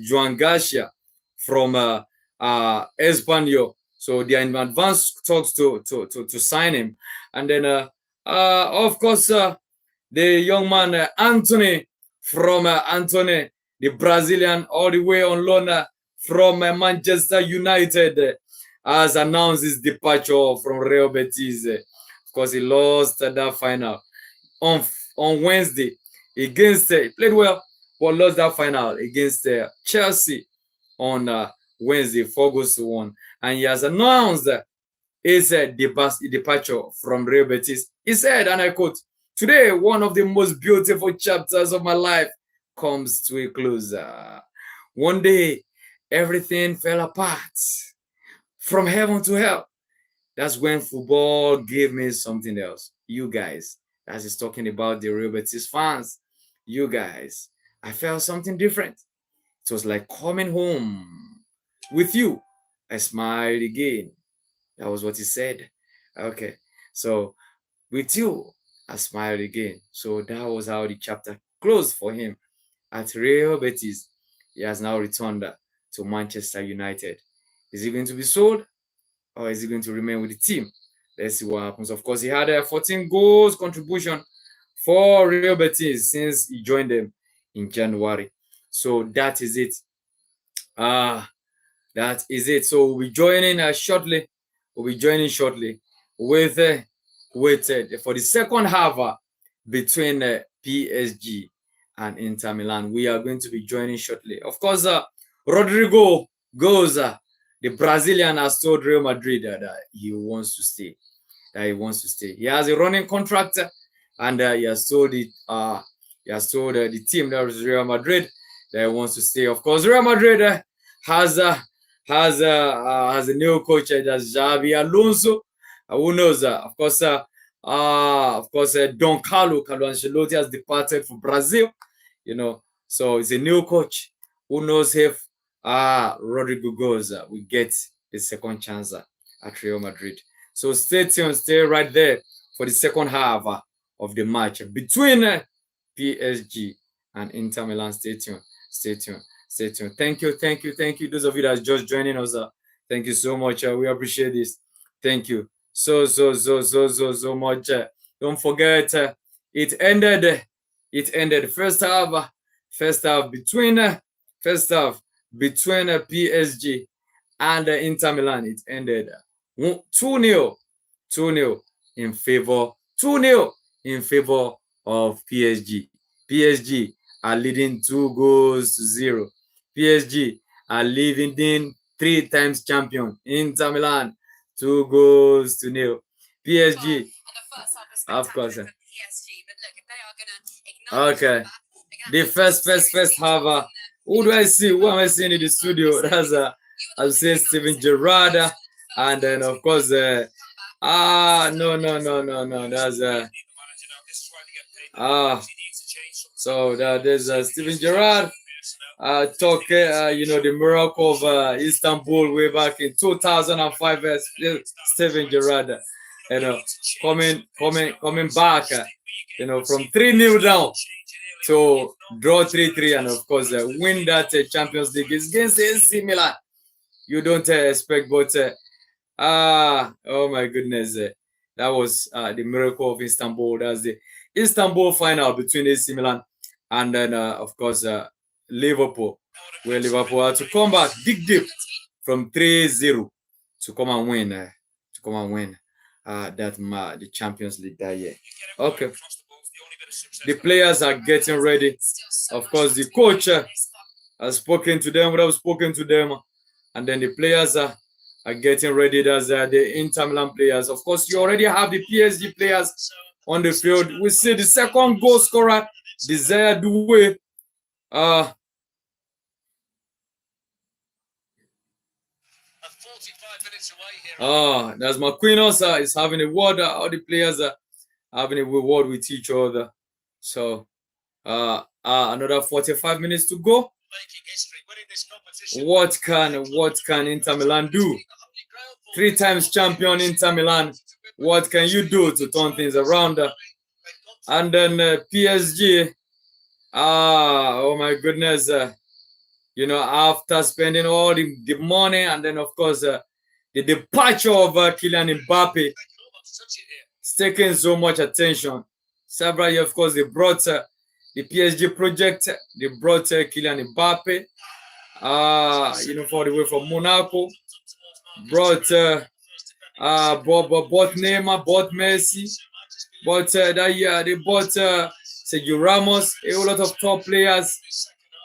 Joan Garcia from Espanyol. So they are in advanced talks to sign him. And then, of course, the young man Anthony from the Brazilian, all the way on loan from Manchester United, has announced his departure from Real Betis. Of course, he lost that final on Wednesday against, he played well, but lost that final against Chelsea on Wednesday, 4-1. And he has announced his departure from Real Betis. He said, and I quote, "Today, one of the most beautiful chapters of my life comes to a close. One day, everything fell apart from heaven to hell. That's when football gave me something else. You guys," as he's talking about the Real Betis fans, "you guys, I felt something different. It was like coming home. With you, I smiled again." That was what he said. Okay, so with you, I smiled again. So that was how the chapter closed for him at Real Betis. He has now returned to Manchester United. Is he going to be sold, or is he going to remain with the team? Let's see what happens. Of course, he had a 14 goals contribution for Real Betis since he joined them in January. So that is it. That is it. So we'll be joining shortly. With for the second half between PSG and Inter Milan. We are going to be joining shortly. Of course, Rodrigo goes. The Brazilian has told Real Madrid that he wants to stay. He has a running contract, and he has told it. He has told the team, that is Real Madrid, that he wants to stay. Of course, Real Madrid has a new coach, that's Xabi Alonso. Who knows? Of course, Don Carlo Ancelotti has departed for Brazil. So it's a new coach. Who knows if Rodrigo goes, we get a second chance at Real Madrid. So stay tuned, stay right there for the second half of the match between PSG and Inter Milan. Stay tuned. Thank you. Those of you that are just joining us, thank you so much. We appreciate this. Thank you so much. Don't forget, it ended first half between PSG and Inter Milan. It ended 2-0 in favor of PSG. PSG are leading 2-0. PSG are leading 3 times champion. Inter Milan 2-0. PSG, of course. Okay. The first half. Who do I see? Who am I seeing in the studio? That's I'm saying Steven Gerrard, and then of course no. That's so there's Steven Gerrard talking, the miracle of Istanbul way back in 2005. Steven Gerrard, coming back, from 3-0 down to draw 3-3, and of course win that Champions League against AC Milan. You don't expect, but oh my goodness, that was the miracle of Istanbul. That's Istanbul final between AC Milan and then, of course, Liverpool, where Liverpool had to come back deep from 3-0 to come and win. The Champions League that year. Okay. The players are getting ready. Of course, the coach has spoken to them. We have spoken to them, and then the players are getting ready. That's the Inter Milan players. Of course, you already have the PSG players on the field. We see the second goal scorer, Desire Doué. That's Marquinhos is having a word. All the players are having a word with each other. So, another 45 minutes to go. What can Inter Milan do? 3 times champion Inter Milan. What can you do to turn things around? And then PSG. Oh my goodness. After spending all the money, and then of course the departure of Kylian Mbappe, it's taking so much attention. Several years, of course, they brought the PSG project. They brought Kylian Mbappe, for the way from Monaco. Brought bought Neymar, bought Messi, but that year they bought Sergio Ramos, a whole lot of top players.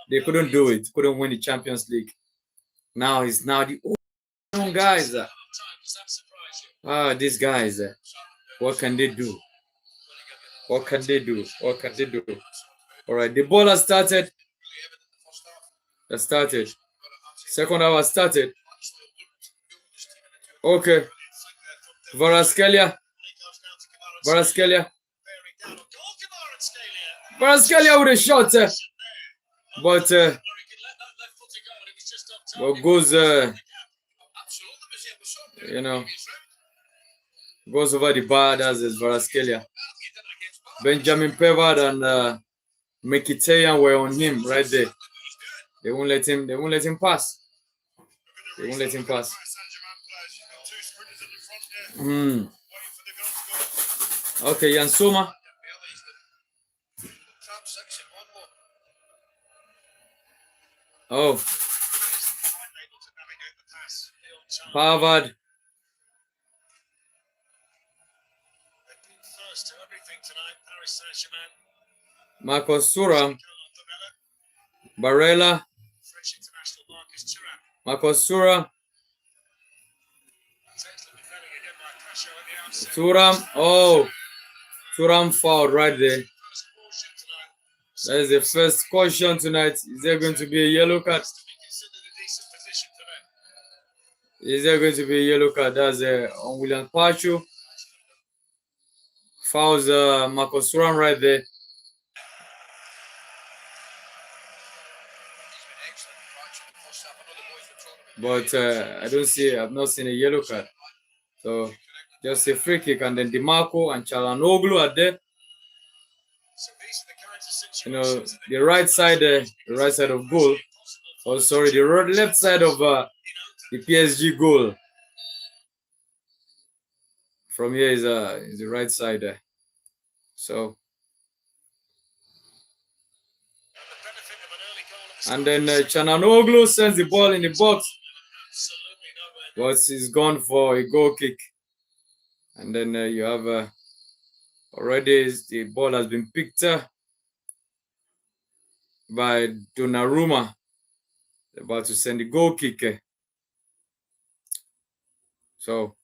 They couldn't do it, couldn't win the Champions League. Now it's the young guys. These guys, what can they do? What can they do? All right, the ball has started. Second hour started. Okay. Varaskelia with a shot. But goes goes over the bar. That's Varaskelia. Benjamin Pavard and Mkhitaryan were on him right there. They won't let him pass. Okay, Yansuma. Oh. Pavard. Marcos Thuram. Barella. Marcos Thuram. Oh, Thuram fouled right there. That is the first caution tonight. Is there going to be a yellow card? That's on William Pacho. Fouls Marcos Thuram right there. But I've not seen a yellow card. So just a free kick, and then DiMarco and Çalhanoğlu are there. The right side of goal. Oh, sorry, the left side of the PSG goal. From here is the right side there. So, and then Çalhanoğlu sends the ball in the box, but he's gone for a goal kick. And then you have already the ball has been picked by Donnarumma, about to send the goal kick. So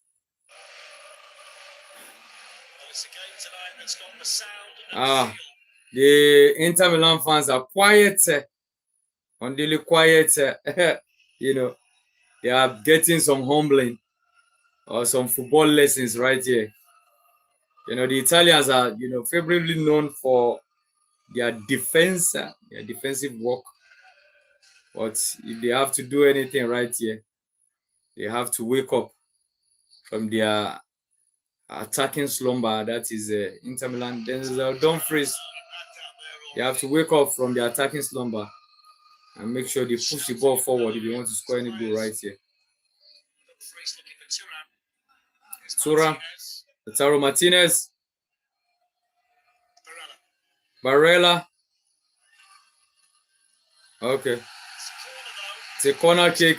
the Inter Milan fans are quiet, unduly quiet. They are getting some humbling or some football lessons right here. The Italians are, favorably known for their defense, their defensive work. But if they have to do anything right here, they have to wake up from their attacking slumber. That is Inter Milan. Then Dumfries. They have to wake up from the attacking slumber and make sure they push the ball forward if they want to score any goal right here. Thuram, Lautaro Martinez. Barella. Okay. It's a corner kick.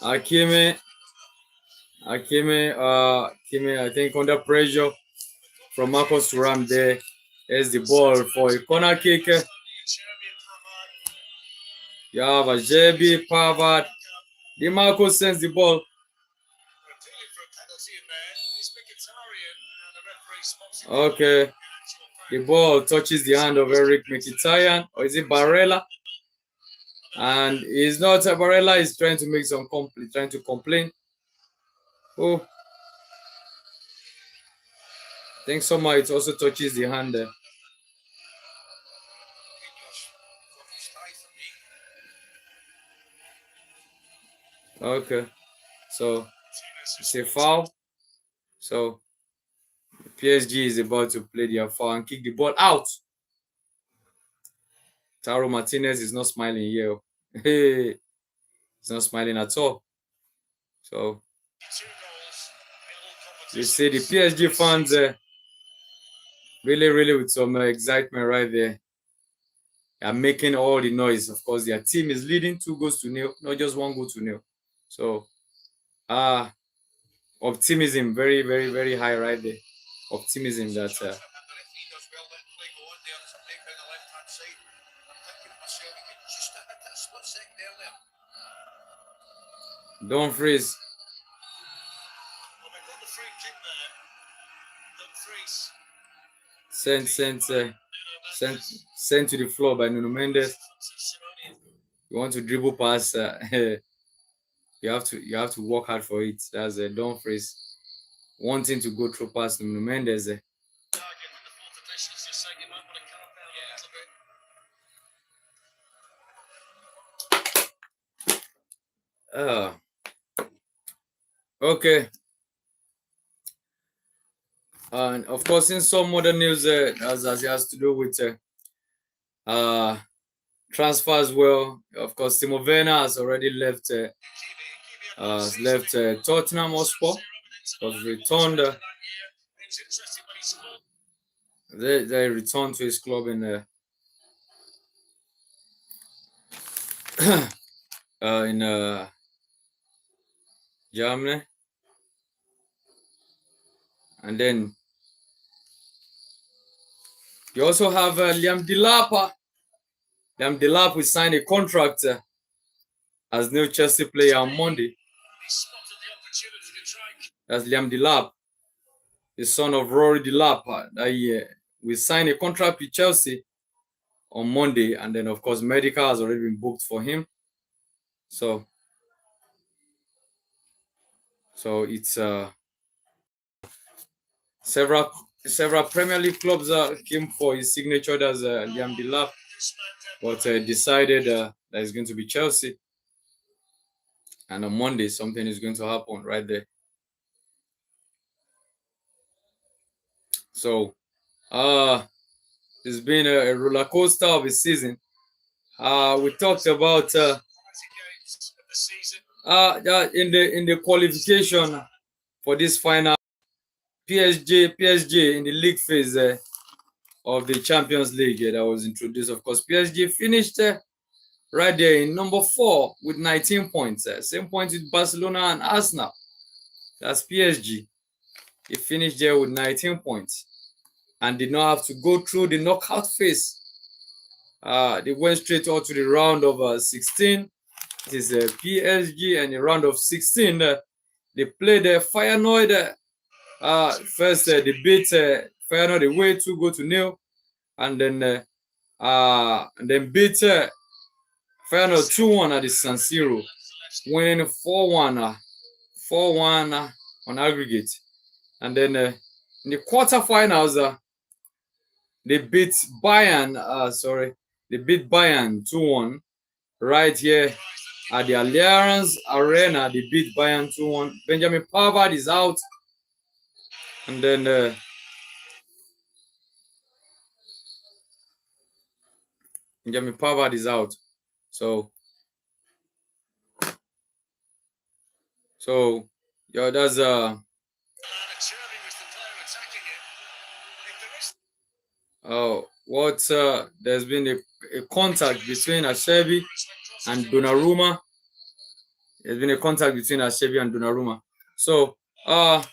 Hakimi, I think under pressure from Marcus Thuram there. There's the ball for a corner kick. You have a JB Pavard. The Marcus sends the ball. Okay. The ball touches the hand of Eric Mkhitaryan, or is it Barella? And he's not Barella. He's trying to make some trying to complain. Oh, I think somehow it also touches the hand there. Okay, so it's a foul. So PSG is about to play their foul and kick the ball out. Taro Martinez is not smiling here. Hey, he's not smiling at all. So you see the PSG fans really with some excitement right there. They are making all the noise. Of course, their team is leading 2-0, not just 1-0. So optimism very high right there. Optimism that don't freeze. Sent to the floor by Nuno Mendes. You want to dribble past, you have to work hard for it. That's a don't freeze. Wanting to go through past Nuno Mendes. Okay. And of course, in some other news, as it has to do with transfer as well. Of course, Timo Werner has already left Tottenham Hotspur. Was returned. They returned to his club in Germany, and then you also have Liam Delap. Liam Delap will sign a contract as new Chelsea player on Monday. That's Liam Delap, the son of Rory Delap. We sign a contract with Chelsea on Monday, and then of course medical has already been booked for him. So it's several Premier League clubs came for his signature as Liam Delap, but decided that it's going to be Chelsea. And on Monday, something is going to happen right there. So, it's been a roller coaster of a season. We talked about in the qualification for this final PSG in the league phase of the Champions League that was introduced. Of course, PSG finished right there in number 4 with 19 points. Same points with Barcelona and Arsenal. That's PSG. He finished there with 19 points and did not have to go through the knockout phase. They went straight on to the round of 16. It is PSG, and the round of 16, they played Feyenoord. First, they beat Feyenoord away 2-0, and then beat Feyenoord 2-1 at the San Siro, winning 4-1 on aggregate. And then in the quarterfinals, they beat Bayern. They beat Bayern 2-1 right here at the Allianz Arena. They beat Bayern 2-1. Benjamin Pavard is out, and then Benjamin Pavard is out. So yeah, that's There's been a contact between Acerbi and Donnarumma. There's been a contact between Acerbi and Donnarumma. So, I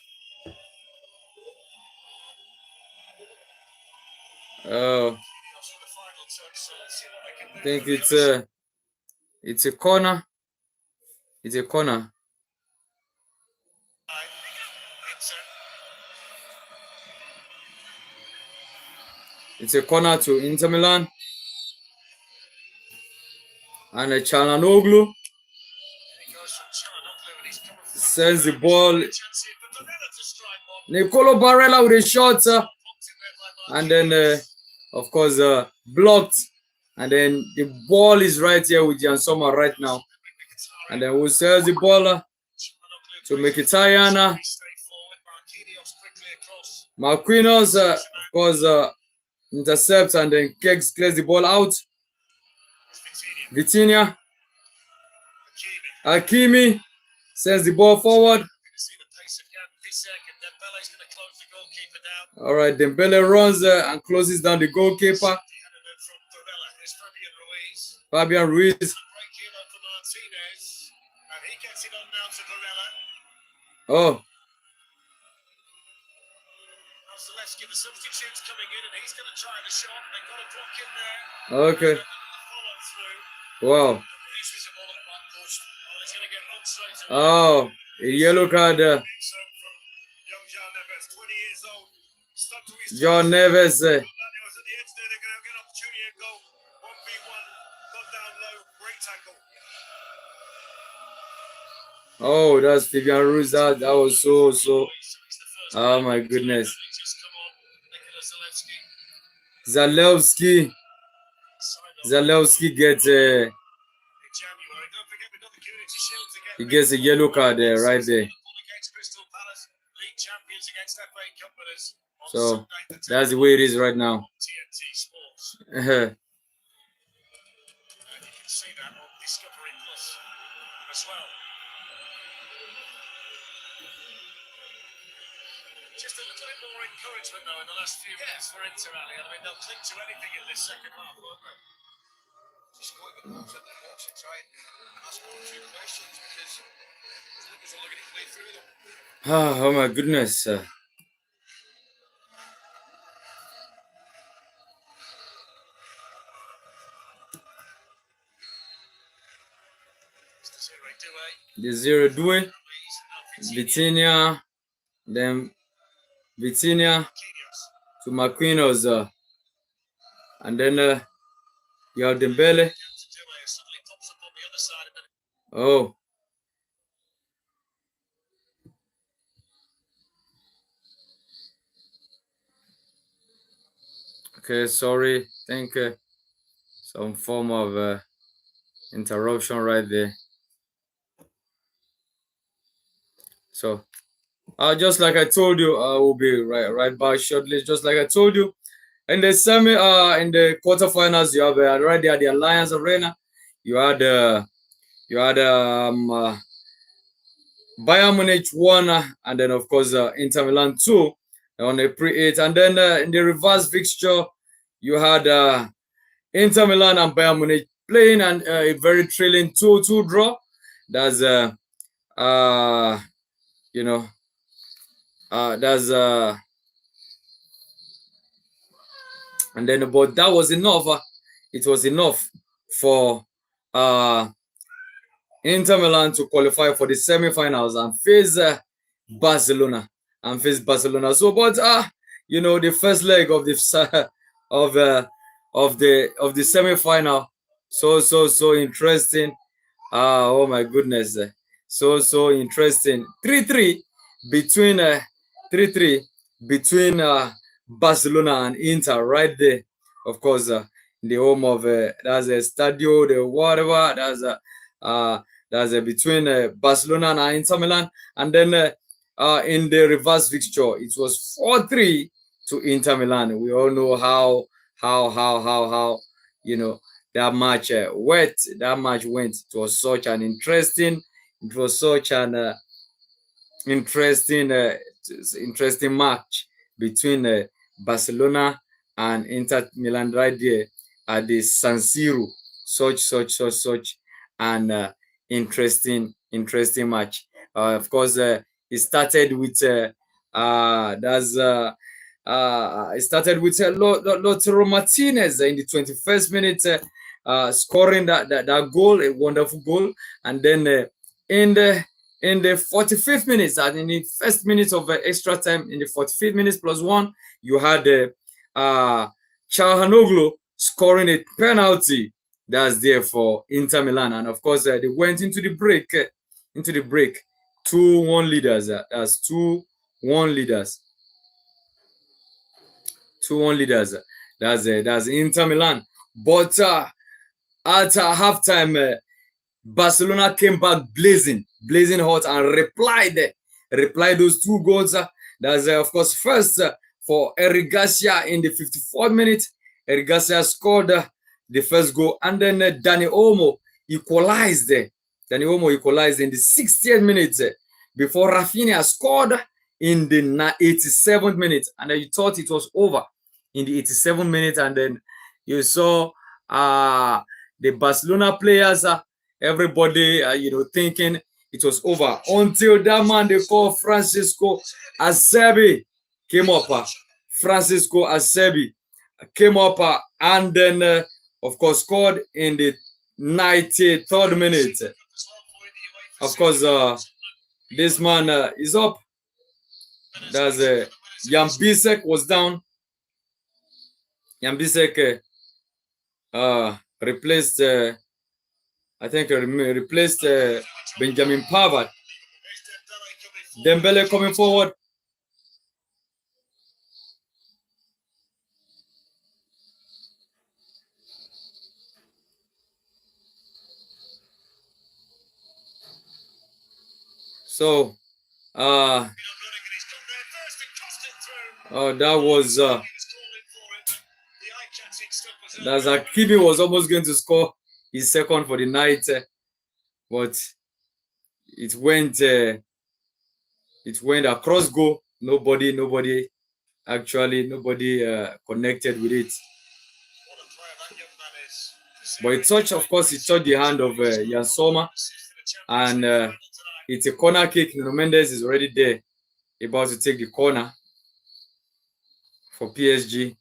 think it's a corner. It's a corner. It's a corner to Inter Milan. And Çalhanoğlu sends the ball. Nicolo Barella with a shot. And then, of course, blocked. And then the ball is right here with Jan Sommer right now. And then we'll sell the ball to Mkhitaryan. Marquinhos, of course, intercepts and then clears the ball out. Vitinha. Hakimi sends the ball forward. All right, Dembele runs and closes down the goalkeeper. Fabian Ruiz. Oh. Okay. Wow. Oh, a yellow card. John Neves. Oh, that's Fabian Ruiz. That was so. Oh my goodness. Zalewski gets he gets a yellow card there, right there. So that's the way it is right now. Just a little bit more encouragement though in the last few minutes for Inter. I mean, they'll cling to anything in this second half, won't they? Just quite good ones at the box and try and ask one or two questions because Liverpool's only going to play through them. Oh my goodness. The 0-2. Vitinha. Then Vitinha to Marquinhos. And then you have Dembele. Oh. Okay, sorry. Think some form of interruption right there. So, just like I told you, I will be right back shortly. Just like I told you, in the in the quarterfinals, you have already at the Alliance Arena. You had Bayern Munich 1, and then of course Inter Milan 2 on April 8th. And then in the reverse fixture, you had Inter Milan and Bayern Munich playing and a very thrilling 2-2 draw. That's you know, that's and then but that was enough. It was enough for Inter Milan to qualify for the semi-finals and face Barcelona So, but you know, the first leg of the of the semi-final, so interesting. Oh my goodness, so interesting. 3-3 between 3-3 between Barcelona and Inter right there. Of course, in the home of that's a Stadio the whatever that's between Barcelona and Inter Milan, and then in the reverse fixture it was 4-3 to Inter Milan. We all know how you know that match went. It was such an interesting. It was such an interesting match between Barcelona and Inter Milan right there at the San Siro. Such and interesting match. Of course, it started with it started with Lautaro Martinez in the 21st minute, scoring that goal, a wonderful goal, and then in the 45th minutes and in the first minutes of extra time, in the 45th minutes plus one, you had Çalhanoğlu scoring a penalty that's there for Inter Milan, and of course they went into the break. 2-1 leaders. That's 2-1 leaders. 2-1 leaders. That's Inter Milan. But at halftime, Barcelona came back blazing hot and replied those 2 goals. That's of course first for Eric Garcia in the 54th minute. Eric Garcia scored the first goal, and then Dani Olmo equalized. Dani Olmo equalized in the 60th minute before Rafinha scored in the 87th minute, and then you thought it was over in the 87th minute, and then you saw the Barcelona players, everybody, thinking it was over until that man they call Francisco Acerbi came up. Francisco Acerbi came up and then, of course, scored in the 93rd minute. Of course, this man is up. That's Jan Bisek was down. Jan Bisek replaced, I think, replaced Benjamin Pavard. Dembele coming forward. So, that was that's Hakimi was almost going to score his second for the night, but it went across goal. Nobody connected with it. But it touched, of course, it touched the hand of Jan Sommer, and it's a corner kick. Nuno Mendes is already there, about to take the corner for PSG.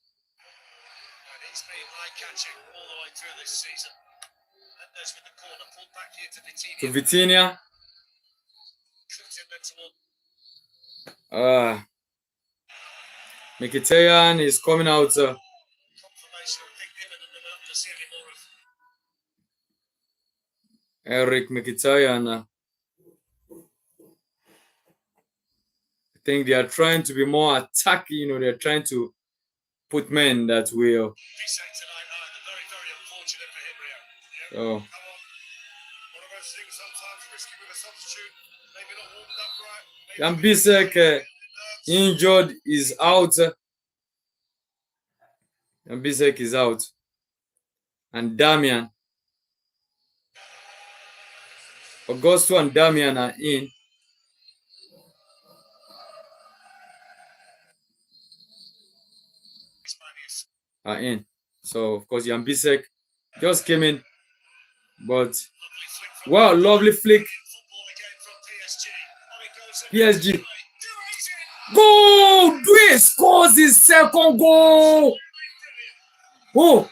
To Vitinha. Mkhitaryan is coming out. Eric Mkhitaryan. I think they are trying to be more attacking. They're trying to put men that will. Oh. Jan Bisek injured, is out. Jan Bisek is out. And Damian. Augusto and Damian are in. So, of course, Jan Bisek just came in. But, wow, lovely flick. PSG. Goal! Due scores his second goal. Whoa.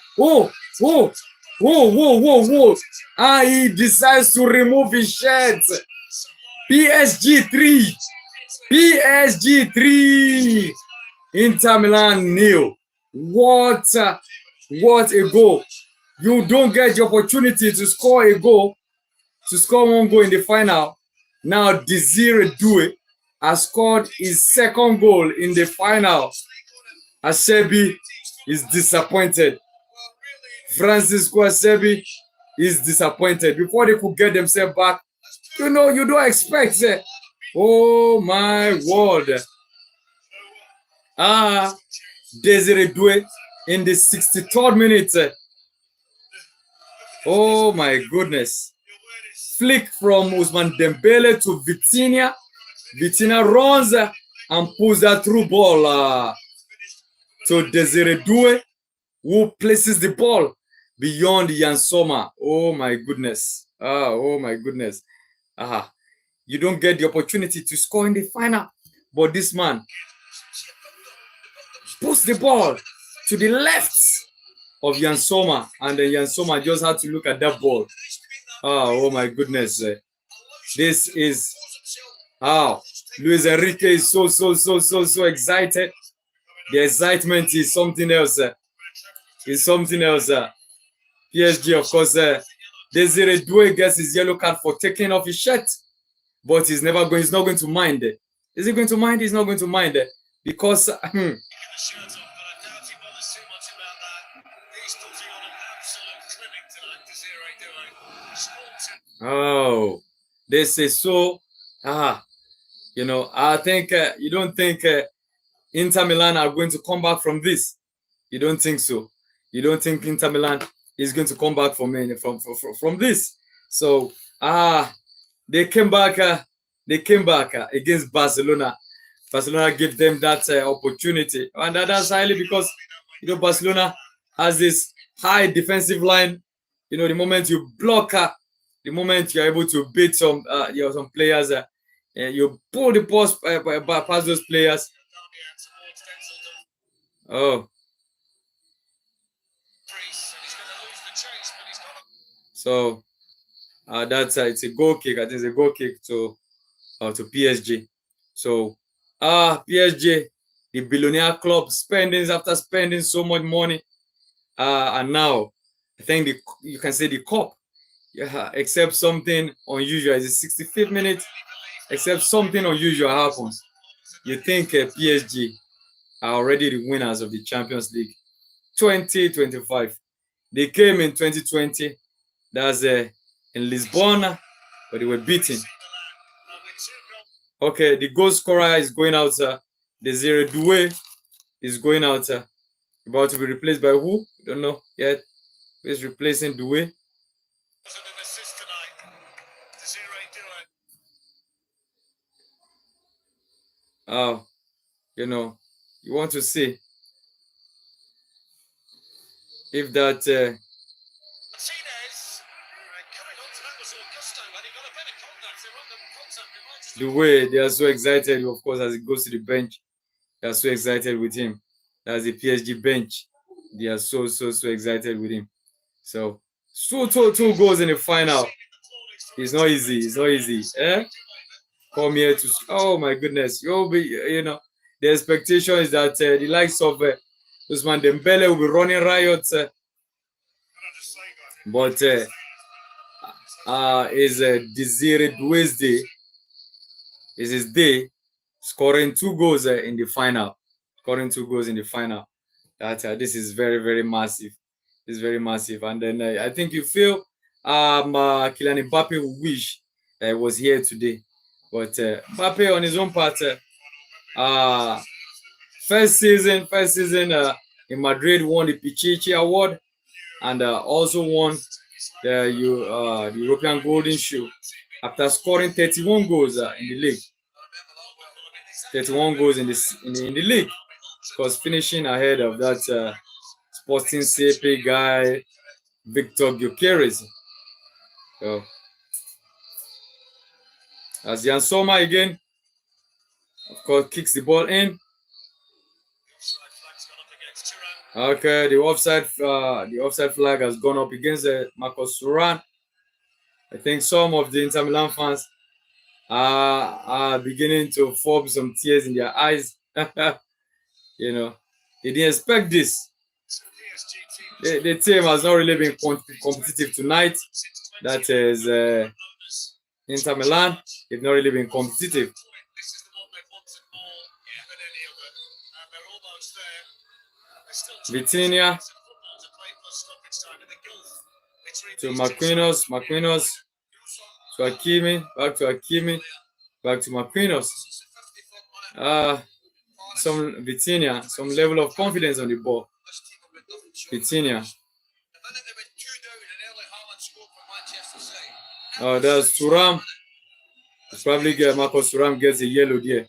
And he decides to remove his shirt. PSG 3. PSG 3. Inter Milan 0. What a goal. You don't get the opportunity to score a goal, to score one goal in the final. Now Desire Doué has scored his second goal in the final. Acerbi is disappointed. Francisco Acerbi is disappointed. Before they could get themselves back, you don't expect it. Oh my word. Desire Doué in the 63rd minute. Oh my goodness. Flick from Ousmane Dembele to Vitinha. Vitinha runs and pulls that through ball. to Desire Doué, who places the ball beyond Jan Sommer. Oh my goodness. Oh my goodness. You don't get the opportunity to score in the final. But this man puts the ball to the left of Jan Sommer, and then Jan Sommer just had to look at that ball. Oh my goodness. This is Luis Enrique is so excited. The excitement is something else. It's something else. PSG, of course, Desire Doué gets his yellow card for taking off his shirt, but he's not going to mind it. Is he going to mind? He's not going to mind it because this is so I think you don't think Inter Milan are going to come back from this. You don't think so. You don't think Inter Milan is going to come back from this. So they came back. They came back against Barcelona. Barcelona gave them that opportunity, and that's highly because Barcelona has this high defensive line. The moment you block, the moment you're able to beat some players, you pull the ball past those players. So that's it's a goal kick. I think it's a goal kick to PSG. So PSG, the billionaire club, after spending so much money, and now I think you can say the cup, except something unusual. It's the 65th minute. Except something unusual happens. You think PSG are already the winners of the Champions League 2025. They came in 2020. That's in Lisbon, but they were beaten. Okay, the goal scorer is going out. Desire Doué is going out. About to be replaced by who? Don't know yet. Who is replacing Doué? You want to see if that the way they are so excited, of course, as it goes to the bench, they are so excited with him. That's the PSG bench. They are so excited with him. So two goals in the final. It's not easy. It's not easy. Come here to. Oh my goodness! You'll be. The expectation is that the likes of Ousmane Dembele will be running riot. But is Desire Doué's day. Is his day, scoring 2 goals in the final. Scoring 2 goals in the final. That this is very massive. It's very massive. And then I think you feel Kylian Mbappe wish was here today. But Mbappe on his own part, first season in Madrid won the Pichichi Award and also won the European Golden Shoe after scoring 31 goals in the league. 31 goals in the league, because finishing ahead of that Sporting CP guy Victor Gyökeres. So as Jan Sommer again, of course, kicks the ball in. Okay, the offside flag has gone up against Marcus Thuram. I think some of the Inter Milan fans are beginning to form some tears in their eyes. They didn't expect this. The team has not really been competitive tonight. That is Inter Milan. They've not really been competitive. Vitinha to Marquinhos to Hakimi, back to Hakimi, back to Marquinhos. Some Vitinha, some level of confidence on the ball. Vitinha. That's Thuram. It's probably Marcus Thuram gets a yellow there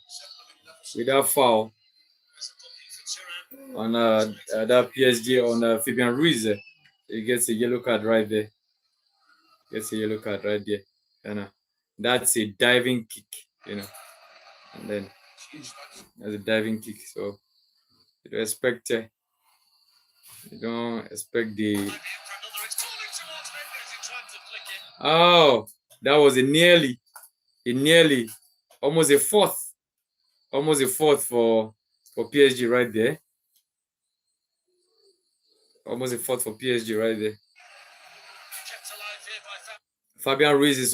with that foul. on that PSG on Fabian Ruiz. He gets a yellow card right there. Gets a yellow card right there. And that's a diving kick, and then that's a diving kick. So you don't expect the. Oh, that was a nearly, almost a fourth for PSG right there. Almost a fourth for PSG right there. Fabian Ruiz is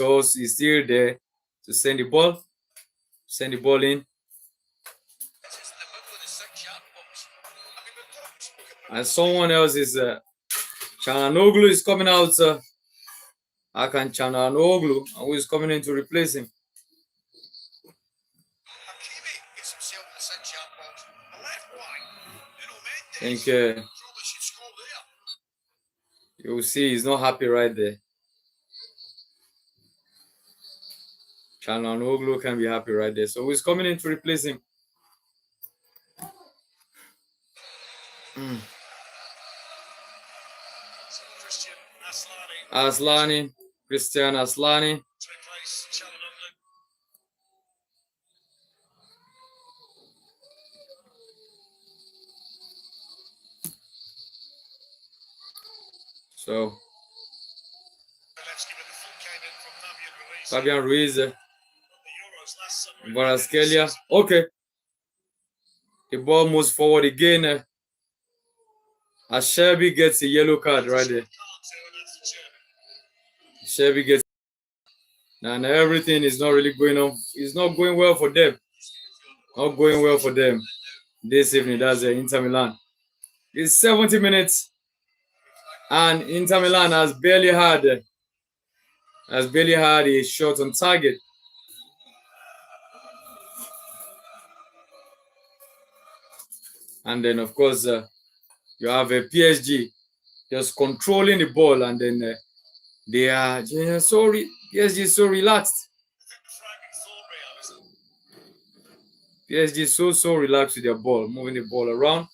still there to send the ball in. And someone else is Çalhanoğlu is coming out. Hakan Çalhanoğlu, who is coming in to replace him. I think you will see he's not happy right there. Çalhanoğlu can be happy right there. So who's coming in to replace him? Christian Aslani. So Fabian Ruiz, Kvaratskhelia. Okay. The ball moves forward again. Shelby gets a yellow card right there. Shelby gets, and everything is not really going on. It's not going well for them. Not going well for them this evening. That's Inter Milan. It's 70 minutes, and Inter Milan has barely had a shot on target. And then, of course, you have a PSG just controlling the ball, and then they are PSG is so relaxed. PSG is so relaxed with their ball, moving the ball around.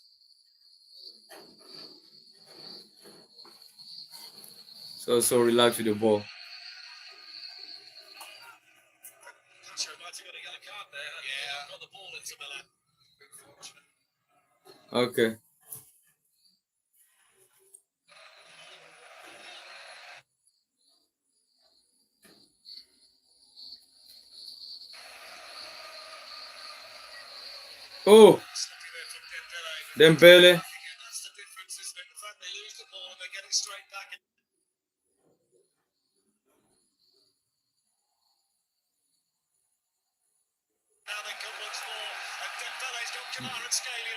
So relaxed with the ball. Okay. Oh, Dembele.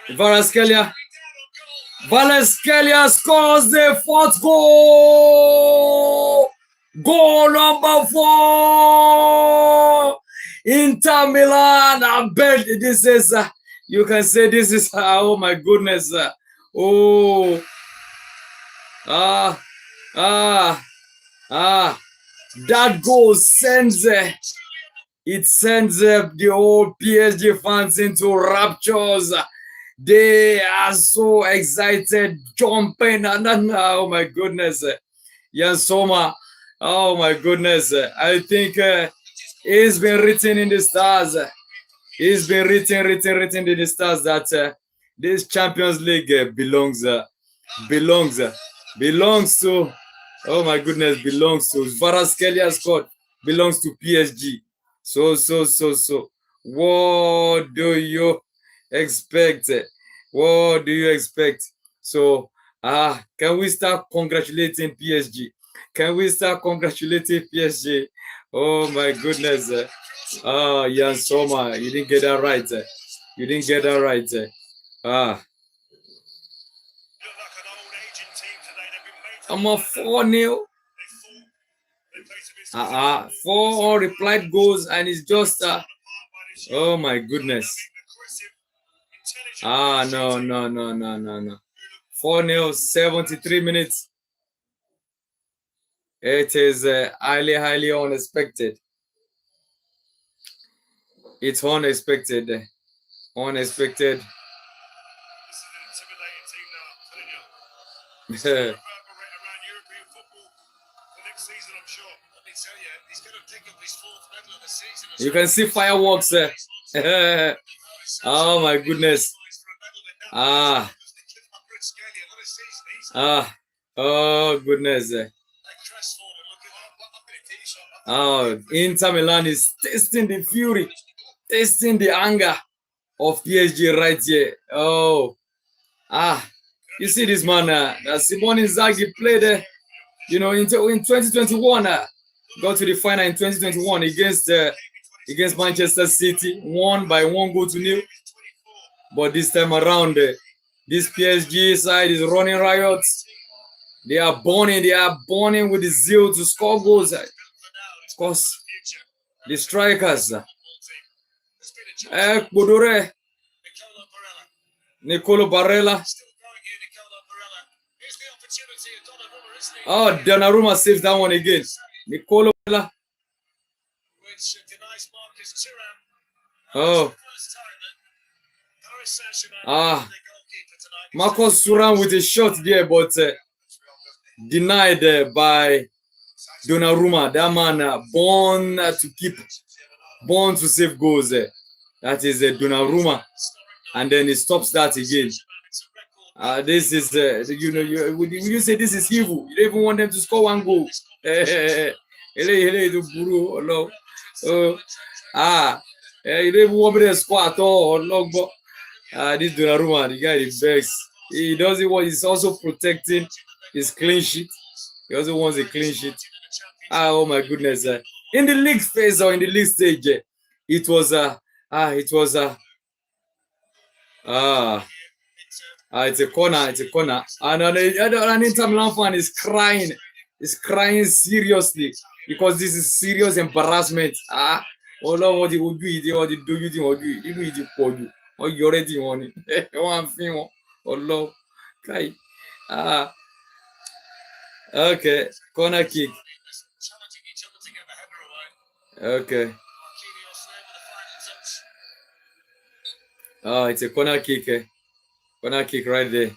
Kvaratskhelia scores the fourth goal. Goal number 4. Inter Milan. I bet this is. You can say this is. Oh my goodness. That goal sends. It sends the whole PSG fans into raptures. They are so excited, jumping, and oh my goodness, Jan Sommer, oh my goodness, I think it's been written in the stars. It's been written in the stars that this Champions League belongs to. Oh my goodness, belongs to Kvaratskhelia squad. Belongs to PSG. So. What do you expect? What do you expect? So, can we start congratulating PSG? Can we start congratulating PSG? Oh my goodness. Jan Sommer, you didn't get that right. You didn't get that right. I'm a 4-0. 4 replied goals, and it's just oh my goodness. No. 4-0, 73 minutes. It is highly unexpected. It's unexpected. around European football for next season, I'm sure. Let me tell you, he's going to pick up his 4th medal of the season. You can see fireworks. Oh my goodness. Ah. Ah. Oh goodness. Oh, Inter Milan is tasting the fury, tasting the anger of PSG right here. Oh. Ah. You see this man, Simone Inzaghi played, in 2021, got to the final in 2021 against Manchester City, won by 1-0. But this time around, this PSG side is running riots. They are burning with the zeal to score goals. Of course, the strikers, Bodore, Nicolo Barella. Oh, Donnarumma saves that one again. Nicolo Barella. Oh. Ah. Marcos Thuram with a shot there, but denied by Donnarumma. That man born to save goals. That is Donnarumma, and then he stops that again. This is when you say this is evil, you don't even want them to score one goal. You don't even want me to score at all. This Donnarumma, the guy is vexed. He doesn't want. He's also protecting his clean sheet. He also wants a clean sheet. Oh my goodness! In the league phase or in the league stage, it was it's a corner. It's a corner, and an Inter Milan fan is crying. He's crying seriously because this is serious embarrassment. Oh Lord, what he would do? What he do? You do? Oh, you already won it. One thing. Oh Lord, okay. Okay, corner kick. Okay. Oh, it's a corner kick. Corner kick right there.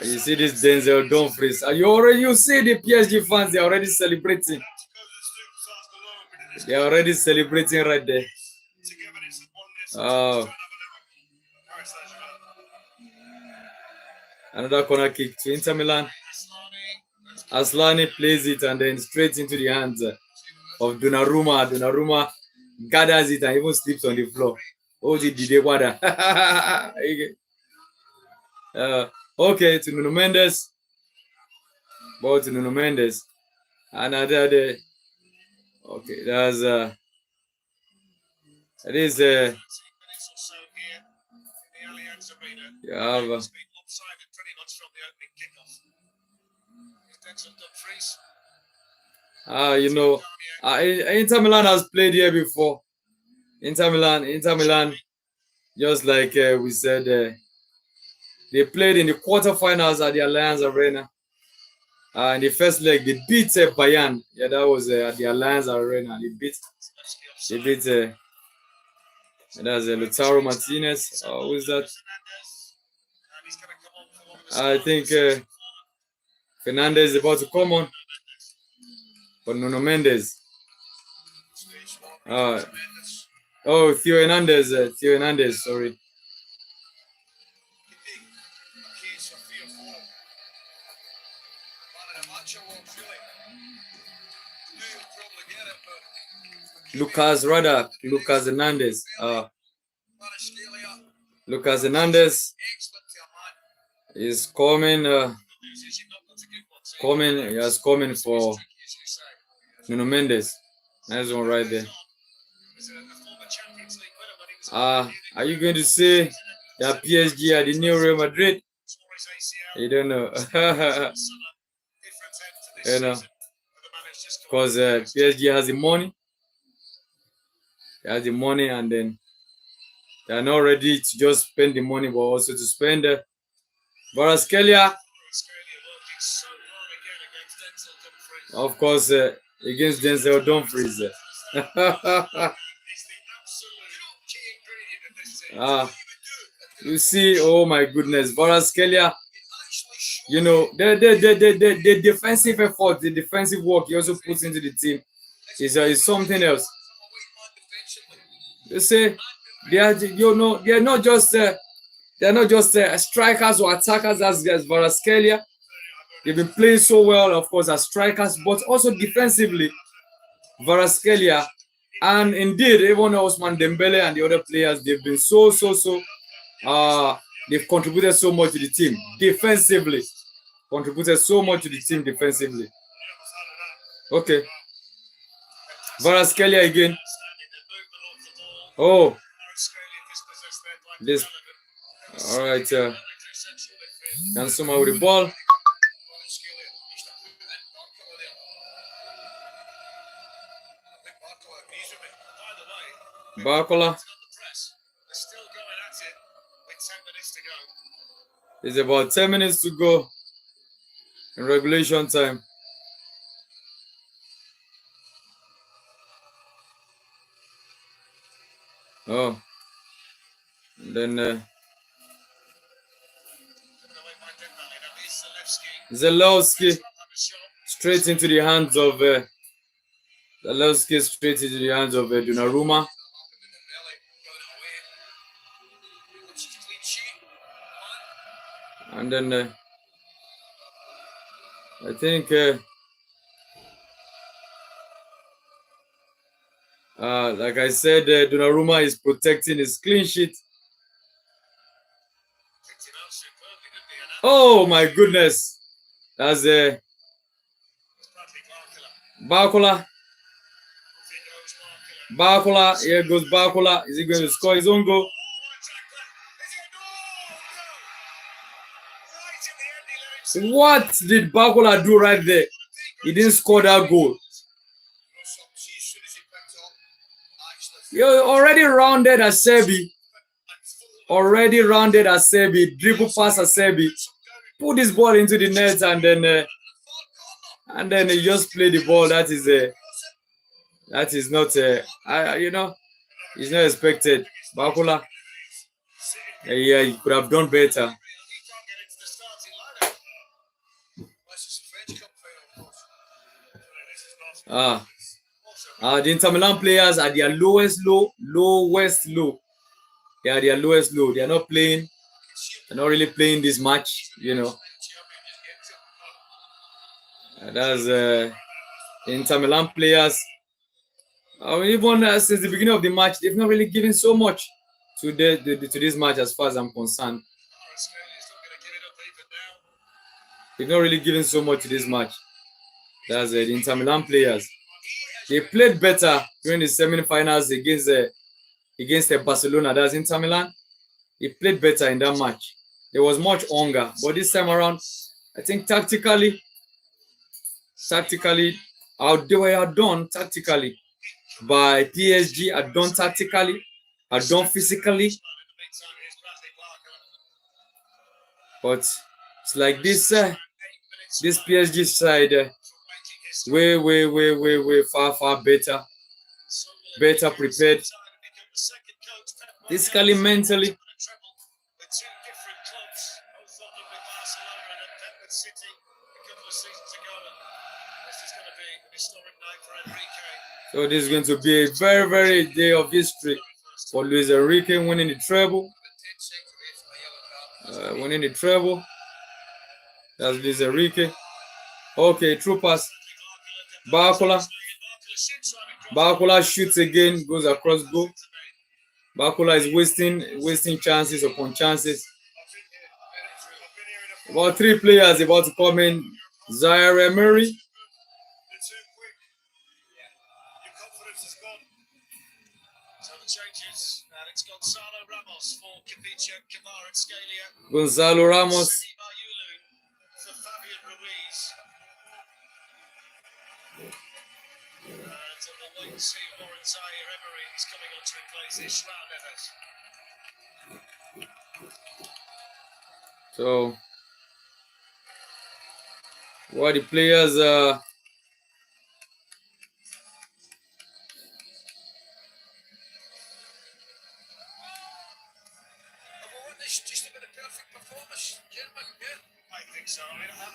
You see this Denzel Dumfries. You see the PSG fans, they're already celebrating. They're already celebrating right there. Oh. Another corner kick to Inter Milan. Aslani plays it and then straight into the hands of Donnarumma. Donnarumma gathers it and even sleeps on the floor. Oh, the Didewada. Okay, to Nuno Mendes. Ball to Nuno Mendes. Another day. Okay, that's it is you have Inter Milan has played here before. Inter Milan, just like we said, they played in the quarterfinals at the Allianz Arena. In the first leg, they beat Bayern. Yeah, that was at the Allianz Arena. They beat that's Lautaro Martinez. Who is that? I think Fernandez is about to come on. But Nuno Mendes. Theo Hernandez, sorry. Lucas Hernandez. Lucas Hernandez is coming. He has coming for Nuno Mendes. Nice one right there. Are you going to say that PSG are the new Real Madrid? You don't know. You know, because PSG has the money. They have the money, and then they are not ready to just spend the money, but also to spend. Kvaratskhelia, of course, against Denzel Dumfries. You see, oh my goodness, Kvaratskhelia You know, the defensive effort, the defensive work he also puts into the team is something else. You see, they're not just strikers or attackers as Varaskelia. They've been playing so well, of course, as strikers, but also defensively, Varaskelia and indeed even Osman Dembele and the other players, they've been so they've contributed so much to the team defensively. Contributed so much to the team defensively. Okay. Varaskelia again. Oh. This. All right. Kansuma with the ball. Barcola. It's about 10 minutes to go in regulation time. Oh. And then Zelowski straight into the hands of Donnarumma. And then I think like I said, Donnarumma is protecting his clean sheet. Oh my goodness. That's Barcola. Barcola. Here goes Barcola. Is he going to score his own goal? What did Barcola do right there? He didn't score that goal. You're already rounded as Sebi. Dribble past Asebi. Put this ball into the net and then he just play the ball. That is not it's not expected. Barcola. Yeah, he could have done better. The Inter Milan players are their lowest low. They are their lowest low. They are not playing. They're not really playing this match, you know. That's Inter Milan players. Even since the beginning of the match, they've not really given so much to this match, as far as I'm concerned. They've not really given so much to this match. That's the Inter Milan players. They played better during the semi-finals against Barcelona. That's Inter Milan. They played better in that match. There was much hunger, but this time around, I think tactically, they were outdone tactically by PSG, outdone tactically, outdone physically. But it's like this PSG side, way far better prepared, physically, mentally. So this is going to be a very day of history for Luis Enrique, winning the treble. That's Luis Enrique. Okay, true pass. Barcola shoots again, goes across goal. Barcola is wasting chances upon chances. About 3 players about to come in. Zaire Emery. Gonzalo Ramos. So, what the players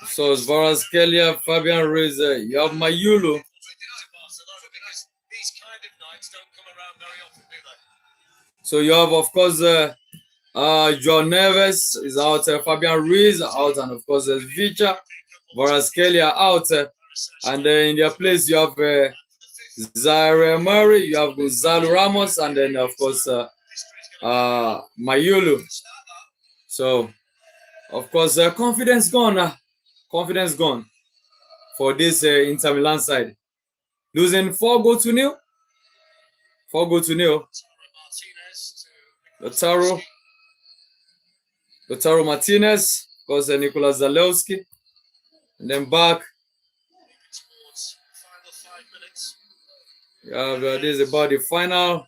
So it's Kvaratskhelia, Fabian Ruiz, you have Mayulu. So you have, of course, João Neves is out, Fabian Ruiz out, and of course there's Vicha, Kvaratskhelia out, and then in their place you have Zaire Emery, you have Gonzalo Ramos, and then of course Mayulu. So of course confidence gone for this Inter Milan side, losing 4-0. 4-0. Lautaro Martinez, of course Nicolas Zalewski, and then back. Yeah, this is about the final.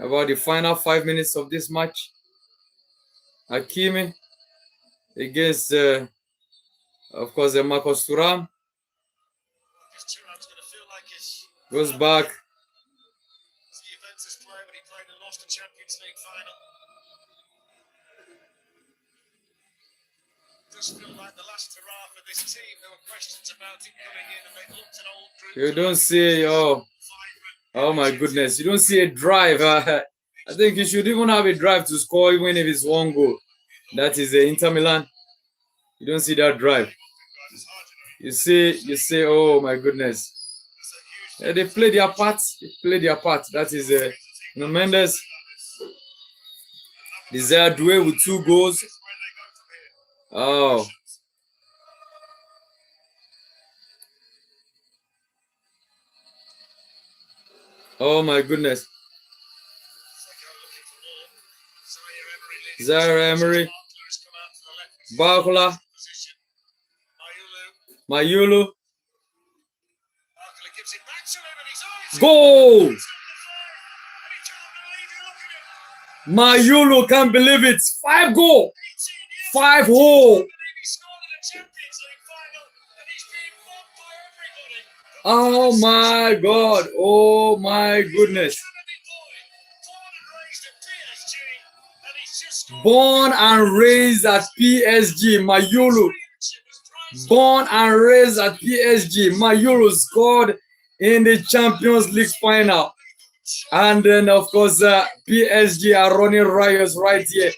About the final 5 minutes of this match. Hakimi against, of course, Marcos Thuram. Goes back. You don't see, oh my goodness, you don't see a drive. I think you should even have a drive to score, even if it's 1 goal. That is the Inter Milan. You don't see that drive. You see, oh my goodness. They play their part. That is Mendes. Desire Doué with 2 goals. Oh my goodness. Zaire Emery. Barcola. Mayulu. Goal! Mayulu can't believe it. 5 goal. 5 hole. Oh my God. Oh my goodness. Born and raised at PSG, Mayulu. Born and raised at PSG, Mayulu scored in the Champions League final. And then, of course, PSG are running riots right here.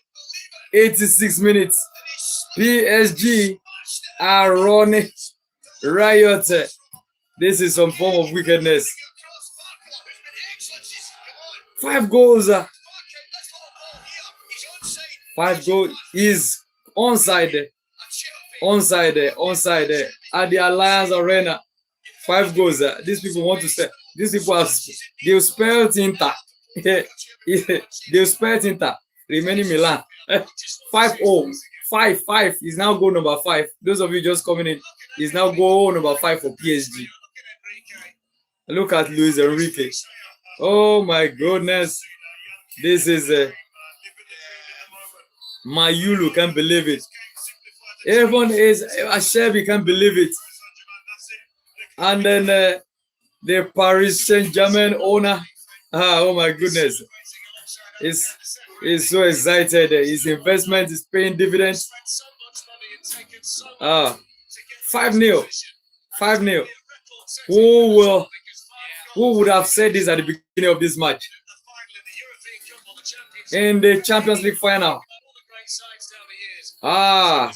86 minutes. PSG are running riots. This is some form of wickedness. 5 goals. 5 goals is onside at the Alliance Arena. 5 goals. These people want to say. These people have they'll spell Inter. They'll spell Inter. Remaining Milan. 5-0. 5 is now goal number 5. Those of you just coming in, is now goal number 5 for PSG. Look at Luis Enrique. Oh my goodness. This is Mayulu can't believe it. Everyone is Ashebi can't believe it. And then the Paris Saint-Germain owner, oh my goodness, is so excited. His investment is paying dividends. 5-0. Who would have said this at the beginning of this match? In the Champions League final. No.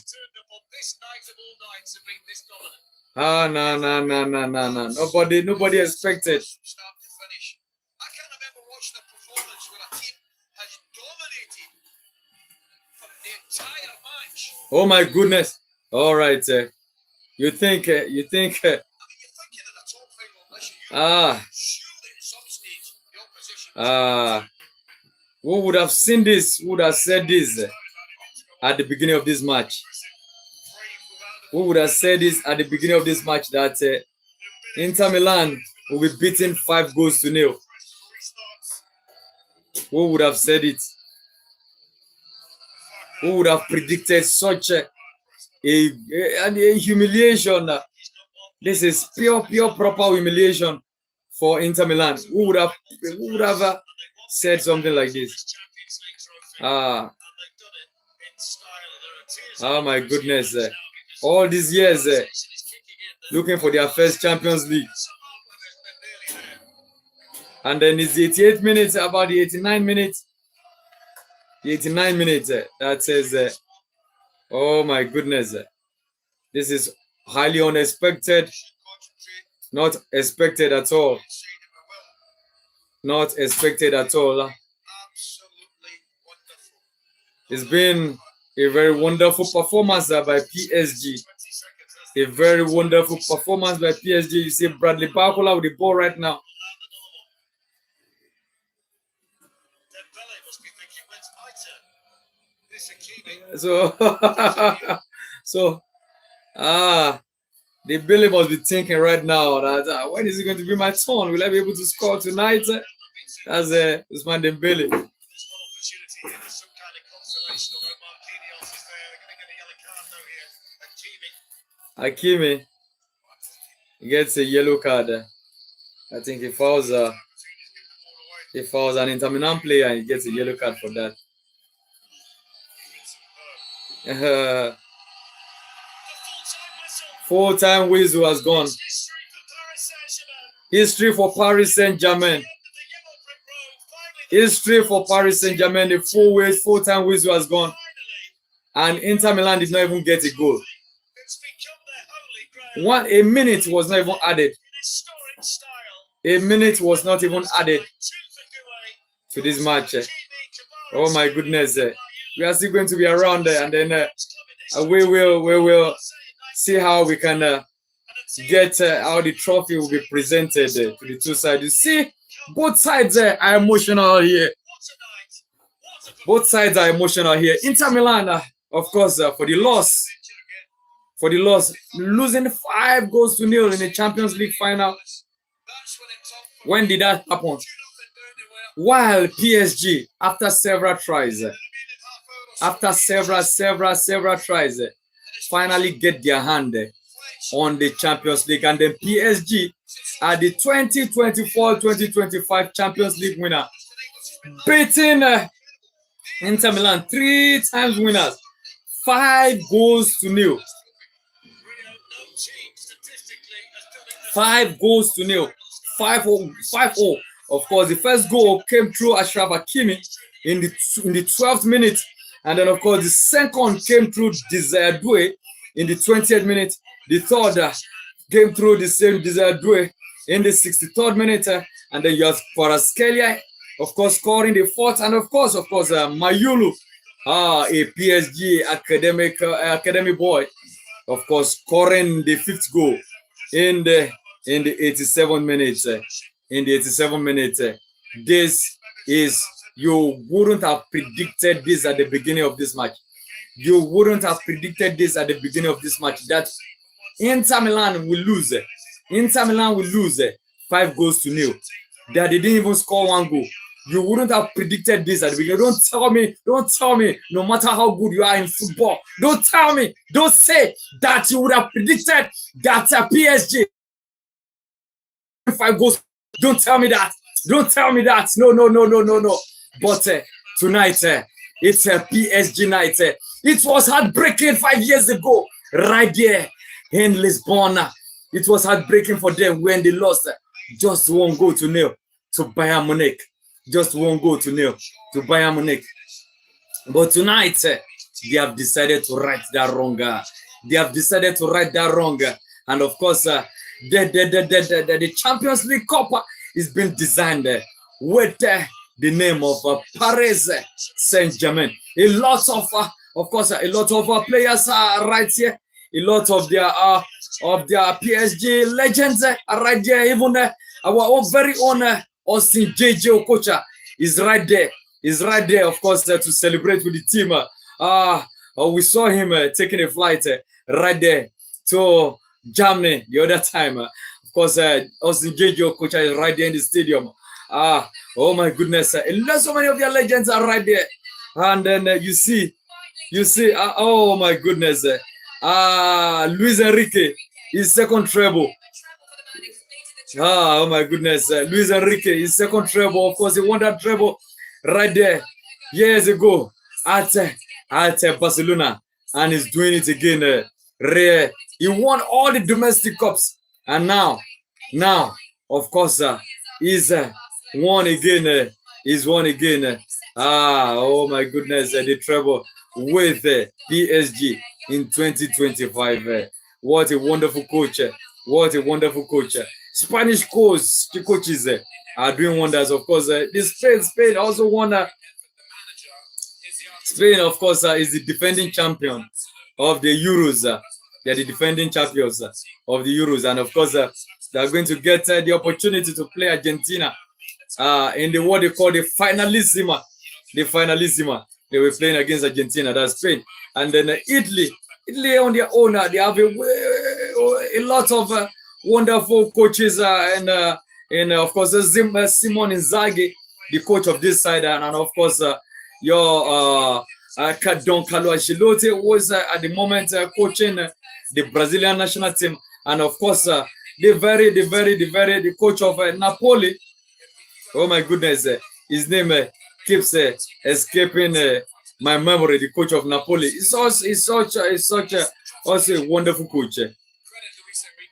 Nobody expected. Oh my goodness. All right. You think who would have seen this? Who would have said this at the beginning of this match? Who would have said this at the beginning of this match that Inter Milan will be beaten 5-0? Who would have said it? Who would have predicted such a humiliation? This is pure proper humiliation for Inter Milan. Who would have said something like this. Oh my goodness. All these years looking for their first Champions League. And then it's the 88 minutes, about the 89 minutes. The 89 minutes that says, oh my goodness. This is highly unexpected. Not expected at all. Not expected at all. It's been a very wonderful performance by PSG. A very wonderful performance by PSG. You see Bradley Barcola with the ball right now. So, the Billy must be thinking right now that when is it going to be my turn? Will I be able to score tonight? That's Usman Dembele. Hakimi gets a yellow card. I think he fouls an Inter Milan player and he gets a yellow card for that. Full-time whistle has gone. History for Paris Saint-Germain. History for Paris Saint-Germain. The full-time whistle has gone. And Inter Milan did not even get a goal. A minute was not even added. A minute was not even added to this match. Oh my goodness. We are still going to be around there, and then we will see how we can get how the trophy will be presented to the two sides. You see, both sides are emotional here. Both sides are emotional here. Inter Milan, of course, for the loss, losing 5-0 in the Champions League final. When did that happen? While PSG, after several tries, finally get their hand on the Champions League, and then PSG are the 2024-2025 Champions League winner, beating Inter Milan 3 times winners, 5-0. 5-0. 5-0. Of course, the first goal came through Achraf Hakimi in the 12th minute, and then of course the second came through Desire Doué in the 20th minute. The third came through the same Desire Doué in the 63rd minute, and then you have Kvaratskhelia, of course, scoring the fourth, and of course, Mayulu, a PSG academy boy, of course, scoring the 5th goal in the 87 minutes. In the 87 minutes, this is, you wouldn't have predicted this at the beginning of this match. You wouldn't have predicted this at the beginning of this match, that Inter Milan will lose. Inter Milan will lose 5-0. That they didn't even score 1 goal. You wouldn't have predicted this at the beginning. Don't tell me, no matter how good you are in football, don't say that you would have predicted that PSG 5 goals. Don't tell me that. No. But tonight, it's a PSG night. It was heartbreaking 5 years ago, right there in Lisbon. It was heartbreaking for them when they lost just 1-0 to Bayern Munich. Just 1-0 to Bayern Munich. But tonight, they have decided to right that wrong. And of course, the Champions League Cup is being designed with the name of Paris Saint-Germain. A lot of players are right here. A lot of their PSG legends are right there. Even our own very own Austin JJ Okocha is right there. Of course, to celebrate with the team. We saw him taking a flight right there to Germany the other time. Of course, Austin JJ Okocha is right there in the stadium. Oh my goodness. So many of their legends are right there. And then you see, oh my goodness. Luis Enrique, his second treble. Oh my goodness. Luis Enrique, his second treble. Of course, he won that treble right there years ago at Barcelona. And he's doing it again. He won all the domestic cups. And now, of course, he's won again. He's won again. Oh my goodness. The treble with PSG in 2025. What a wonderful coach. What a wonderful coach. Spanish coaches are doing wonders. Of course, Spain also won. Spain, of course, is the defending champion of the Euros. They're the defending champions of the Euros. And of course, they're going to get the opportunity to play Argentina in the what they call the finalissima. The finalissima. They were playing against Argentina, that's Spain. And then Italy on their own, they have a lot of wonderful coaches and of course Simone Inzaghi, the coach of this side, and of course your Don Carlo Ancelotti was at the moment coaching the Brazilian national team, and of course the coach of Napoli. Oh my goodness, his name keeps escaping my memory. The coach of Napoli is such a wonderful coach.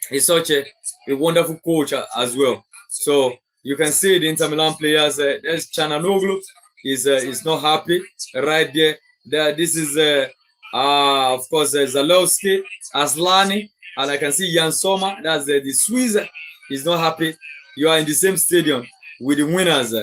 He's such a wonderful coach as well. So you can see the Inter Milan players. There's Chananoglu. Is not happy right there. This is of course Zalewski, Aslani, and I can see Jan Sommer. That's the Swiss. He's not happy. You are in the same stadium with the winners